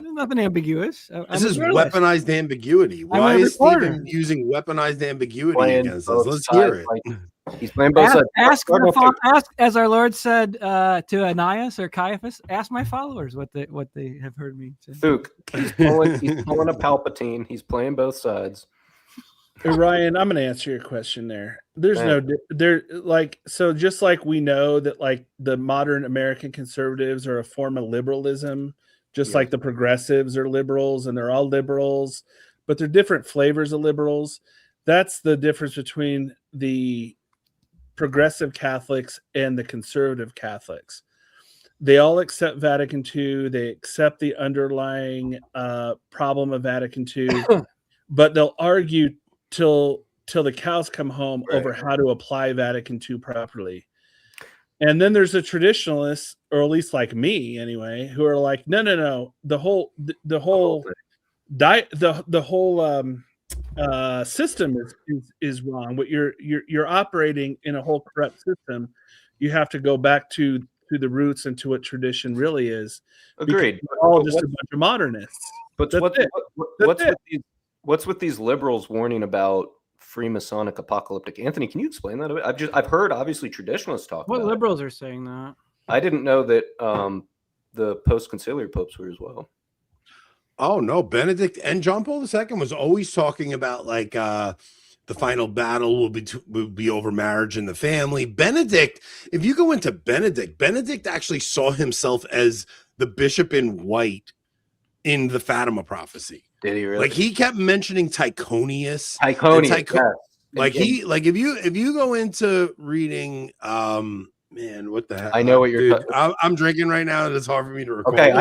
Nothing ambiguous. This is weaponized ambiguity. Why is Stephen using weaponized ambiguity against us? Let's hear it. He's playing both sides. Ask, as our Lord said to Ananias or Caiaphas, ask my followers what they have heard me say. Thuc, he's pulling a Palpatine. He's playing both sides. Hey, Ryan, I'm going to answer your question there. There's so just like we know that like the modern American conservatives are a form of liberalism, just like the progressives are liberals and they're all liberals, but they're different flavors of liberals. That's the difference between the progressive Catholics and the conservative Catholics. They all accept Vatican II. They accept the underlying problem of Vatican II, but they'll argue till the cows come home over how to apply Vatican II properly. And then there's the traditionalists, or at least like me anyway, who are like, no, the whole system is wrong. What you're operating in a whole corrupt system. You have to go back to the roots and to what tradition really is. Agreed. We're all just a bunch of modernists. But what's with these liberals warning about Freemasonic apocalyptic? Anthony, can you explain that a bit? I've heard obviously traditionalists talk about liberals are saying that. I didn't know that the post-conciliar popes were as well. Oh no, Benedict and John Paul II was always talking about like the final battle will be over marriage and the family. Benedict, if you go into Benedict actually saw himself as the bishop in white in the Fatima prophecy. Did he really? Like he kept mentioning Tychonius. Yes. Like if you go into reading man, what the heck? I know what you're I'm drinking right now and it's hard for me to recall. Okay,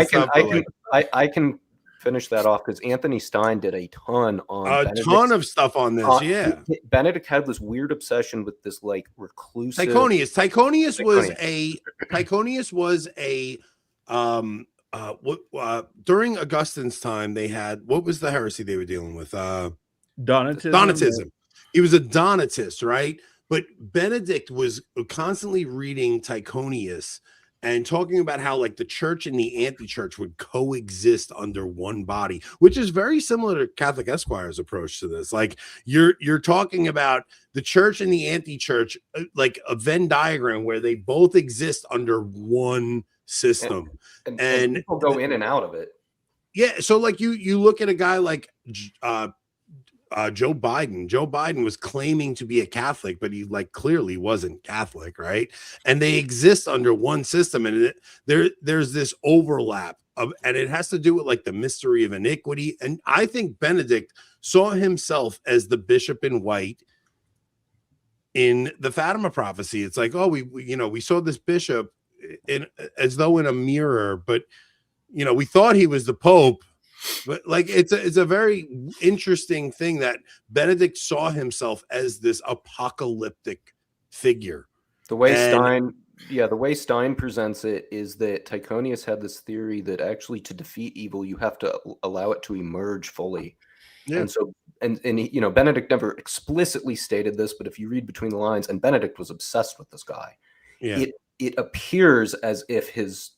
I can finish that off because Anthony Stein did a ton of stuff on this. Benedict had this weird obsession with this like reclusive Tychonius was a during Augustine's time they had, what was the heresy they were dealing with? Donatism. He was a Donatist, right? But Benedict was constantly reading Tychonius and talking about how like the church and the anti-church would coexist under one body, which is very similar to Catholic Esquire's approach to this. Like you're talking about the church and the anti-church, like a Venn diagram where they both exist under one system, and people go in and out of it. Yeah, so like you look at a guy like Joe Biden. Joe Biden was claiming to be a Catholic, but he like clearly wasn't Catholic, right? And they exist under one system, and there's this overlap and it has to do with like the mystery of iniquity. And I think Benedict saw himself as the bishop in white in the Fatima prophecy. It's like, oh, we saw this bishop as though in a mirror, but we thought he was the Pope. But like it's a very interesting thing that Benedict saw himself as this apocalyptic figure. The way Stein presents it is that Tychonius had this theory that actually to defeat evil you have to allow it to emerge fully. Yeah. And so and Benedict never explicitly stated this, but if you read between the lines, and Benedict was obsessed with this guy. Yeah. It appears as if his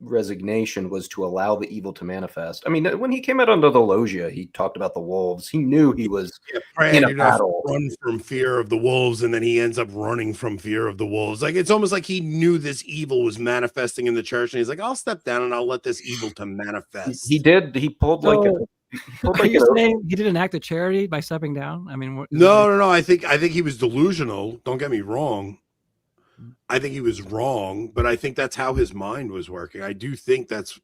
resignation was to allow the evil to manifest. I mean, when he came out under the loggia, he talked about the wolves. He knew he was in a battle. Run from fear of the wolves, and then he ends up running from fear of the wolves. Like, it's almost like he knew this evil was manifesting in the church, and he's like, I'll step down and I'll let this evil to manifest. He did. He pulled like are you saying he did an act of charity by stepping down? I mean, no. I think he was delusional. Don't get me wrong. I think he was wrong, but I think that's how his mind was working. I do think that's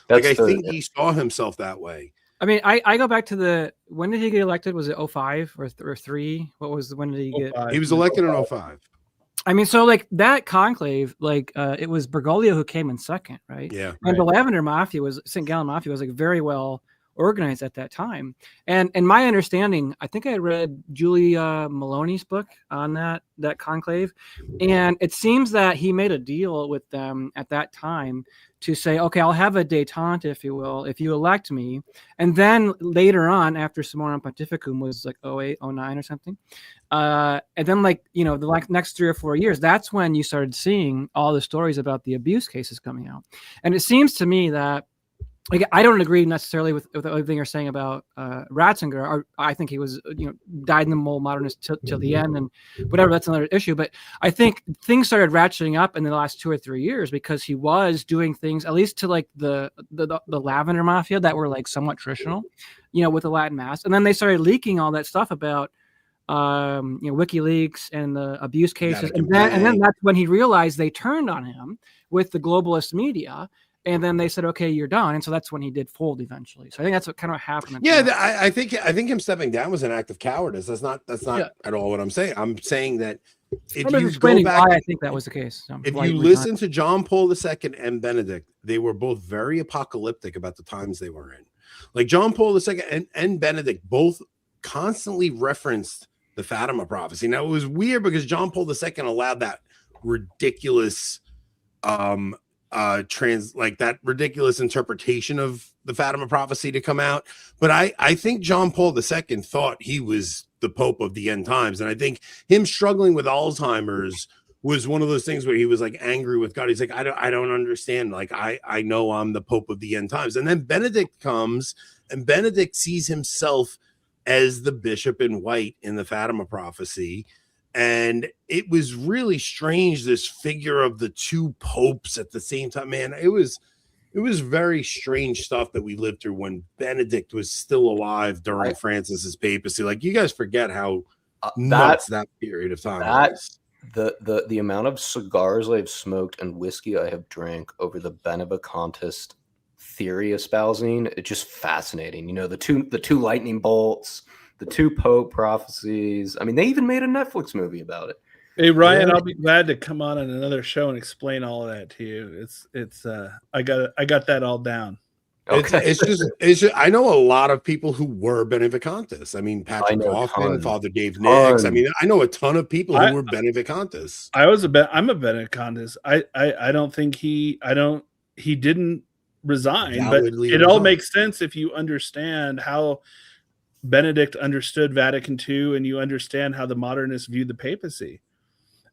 like, I think he saw himself that way. I mean, I go back to when did he get elected? Was it 05 or 3? When did he get? He was elected in 05. I mean, so like that conclave, like it was Bergoglio who came in second, right? Yeah. And the Lavender Mafia St. Gallen Mafia was like very well organized at that time. And my understanding, I think I read Julia Maloney's book on that conclave, and it seems that he made a deal with them at that time to say, okay, I'll have a détente, if you will, if you elect me. And then later on, after Summorum Pontificum was like 08, 09 or something. And then like, the next 3 or 4 years, that's when you started seeing all the stories about the abuse cases coming out. And it seems to me that, like, I don't agree necessarily with everything you're saying about Ratzinger. Or I think he was, died in the mole modernist till the end, and whatever. That's another issue. But I think things started ratcheting up in the last 2 or 3 years because he was doing things, at least to like the Lavender Mafia, that were like somewhat traditional, with the Latin Mass. And then they started leaking all that stuff about WikiLeaks and the abuse cases, and then that's when he realized they turned on him with the globalist media. And then they said, "Okay, you're done." And so that's when he did fold eventually. So I think that's what kind of happened. Yeah, I think him stepping down was an act of cowardice. That's not at all what I'm saying. I'm saying that if you go back, why I think that was the case. If you listen to John Paul II and Benedict, they were both very apocalyptic about the times they were in. Like John Paul II and Benedict both constantly referenced the Fatima prophecy. Now it was weird because John Paul II allowed that ridiculous that ridiculous interpretation of the Fatima prophecy to come out. But I think John Paul II thought he was the Pope of the end times. And I think him struggling with Alzheimer's was one of those things where he was like angry with God. He's like, I don't understand. Like, I know I'm the Pope of the end times. And then Benedict comes, and Benedict sees himself as the bishop in white in the Fatima prophecy. And it was really strange, this figure of the two popes at the same time. Man, it was very strange stuff that we lived through when Benedict was still alive during Francis's papacy. Like, you guys forget how nuts that period of time was. The amount of cigars I've smoked and whiskey I have drank over the Benevacantist theory espousing, it's just fascinating. The two lightning bolts, the two Pope prophecies. I mean, they even made a Netflix movie about it. Hey Ryan, I'll be glad to come on another show and explain all of that to you. It's I got that all down. Okay. It's just I know a lot of people who were Benevacantists. I mean, Patrick Hoffman, Father Dave Nix. I mean, I know a ton of people who were Benevacantists. I'm a Benevacantist. I don't think he didn't resign, but it all makes sense if you understand how Benedict understood Vatican II, and you understand how the modernists viewed the papacy.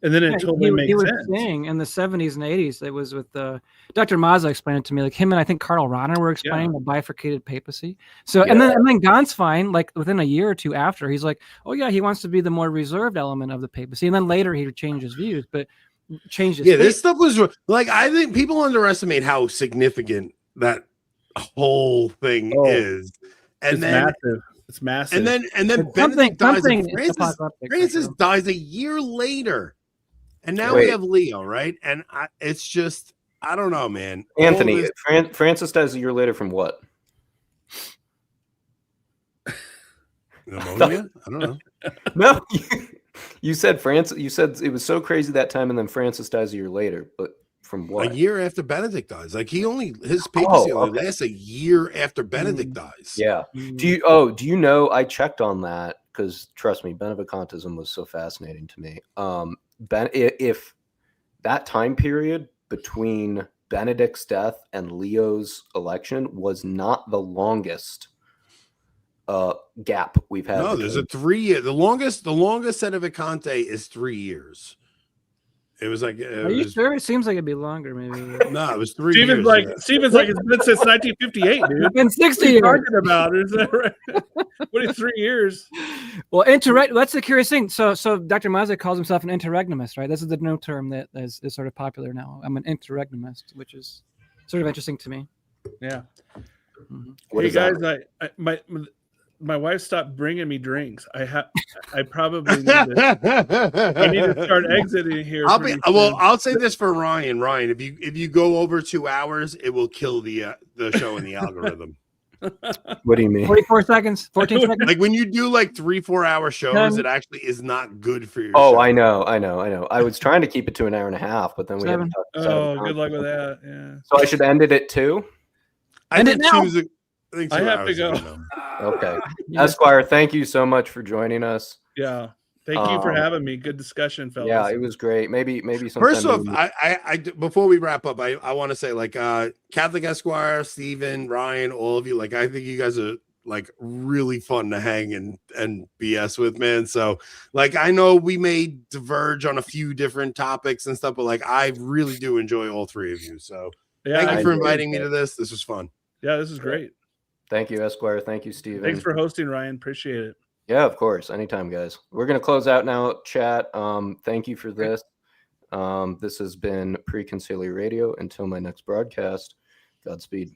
And then it totally makes sense. He was saying in the 70s and 80s, it was with Dr. Mazza explained it to me, like him and I think Karl Rahner were explaining the bifurcated papacy. So and then Ganswein, like within a year or two after, he's like, oh yeah, he wants to be the more reserved element of the papacy. And then later he would change his views, but changed his this stuff was like, I think people underestimate how significant that whole thing is. And massive. It's massive. And then Benedict dies. Francis dies a year later. And now we have Leo, right? And it's just, I don't know, man. Anthony, Francis dies a year later from what? Pneumonia? I don't know. No, you said Francis. You said it was so crazy that time, and then Francis dies a year later. But from what? A year after Benedict dies. Like his papacy only lasts a year after Benedict dies. Yeah. Do you know? I checked on that because trust me, Benevacantism was so fascinating to me. If that time period between Benedict's death and Leo's election was not the longest gap we've had. No, there's a 3 year. The longest Sedevacante is 3 years. It was like, Are you sure? It seems like it'd be longer, maybe. no, it was 3 Steven's years. like, yeah. Steven's like, it's been since 1958, dude. It's been 60 What are you years. talking about? Is that right? What is 3 years? Well, that's the curious thing. So Dr. Mazza calls himself an interregnumist, right? This is the new term that is sort of popular now. I'm an interregnumist, which is sort of interesting to me. Yeah. Mm-hmm. Hey guys, my wife stopped bringing me drinks. I probably need to, I need to start exiting here. I'll say this for Ryan. Ryan, if you go over 2 hours, it will kill the show in the algorithm. What do you mean? 44 seconds, 14 seconds. Like when you do like 3-4 hour shows, it actually is not good for your Oh, show. I know. I was trying to keep it to an hour and a half, but then we had to talk to good luck with that. Yeah. So I should end it at 2? I think I have to go. Okay. Yeah. Esquire, thank you so much for joining us. Yeah. Thank you for having me. Good discussion, fellas. Yeah, it was great. Maybe sometime. First off, I before we wrap up, I want to say like Catholic Esquire, Stephen, Ryan, all of you, like I think you guys are like really fun to hang and BS with, man. So like I know we may diverge on a few different topics and stuff, but like I really do enjoy all three of you. So thank you for inviting me to this. This was fun. Yeah, this is great. Thank you, Esquire. Thank you, Stephen. Thanks for hosting, Ryan. Appreciate it. Yeah, of course. Anytime, guys. We're going to close out now, chat. Thank you for this. This has been Pre-Conciliar Radio. Until my next broadcast, Godspeed.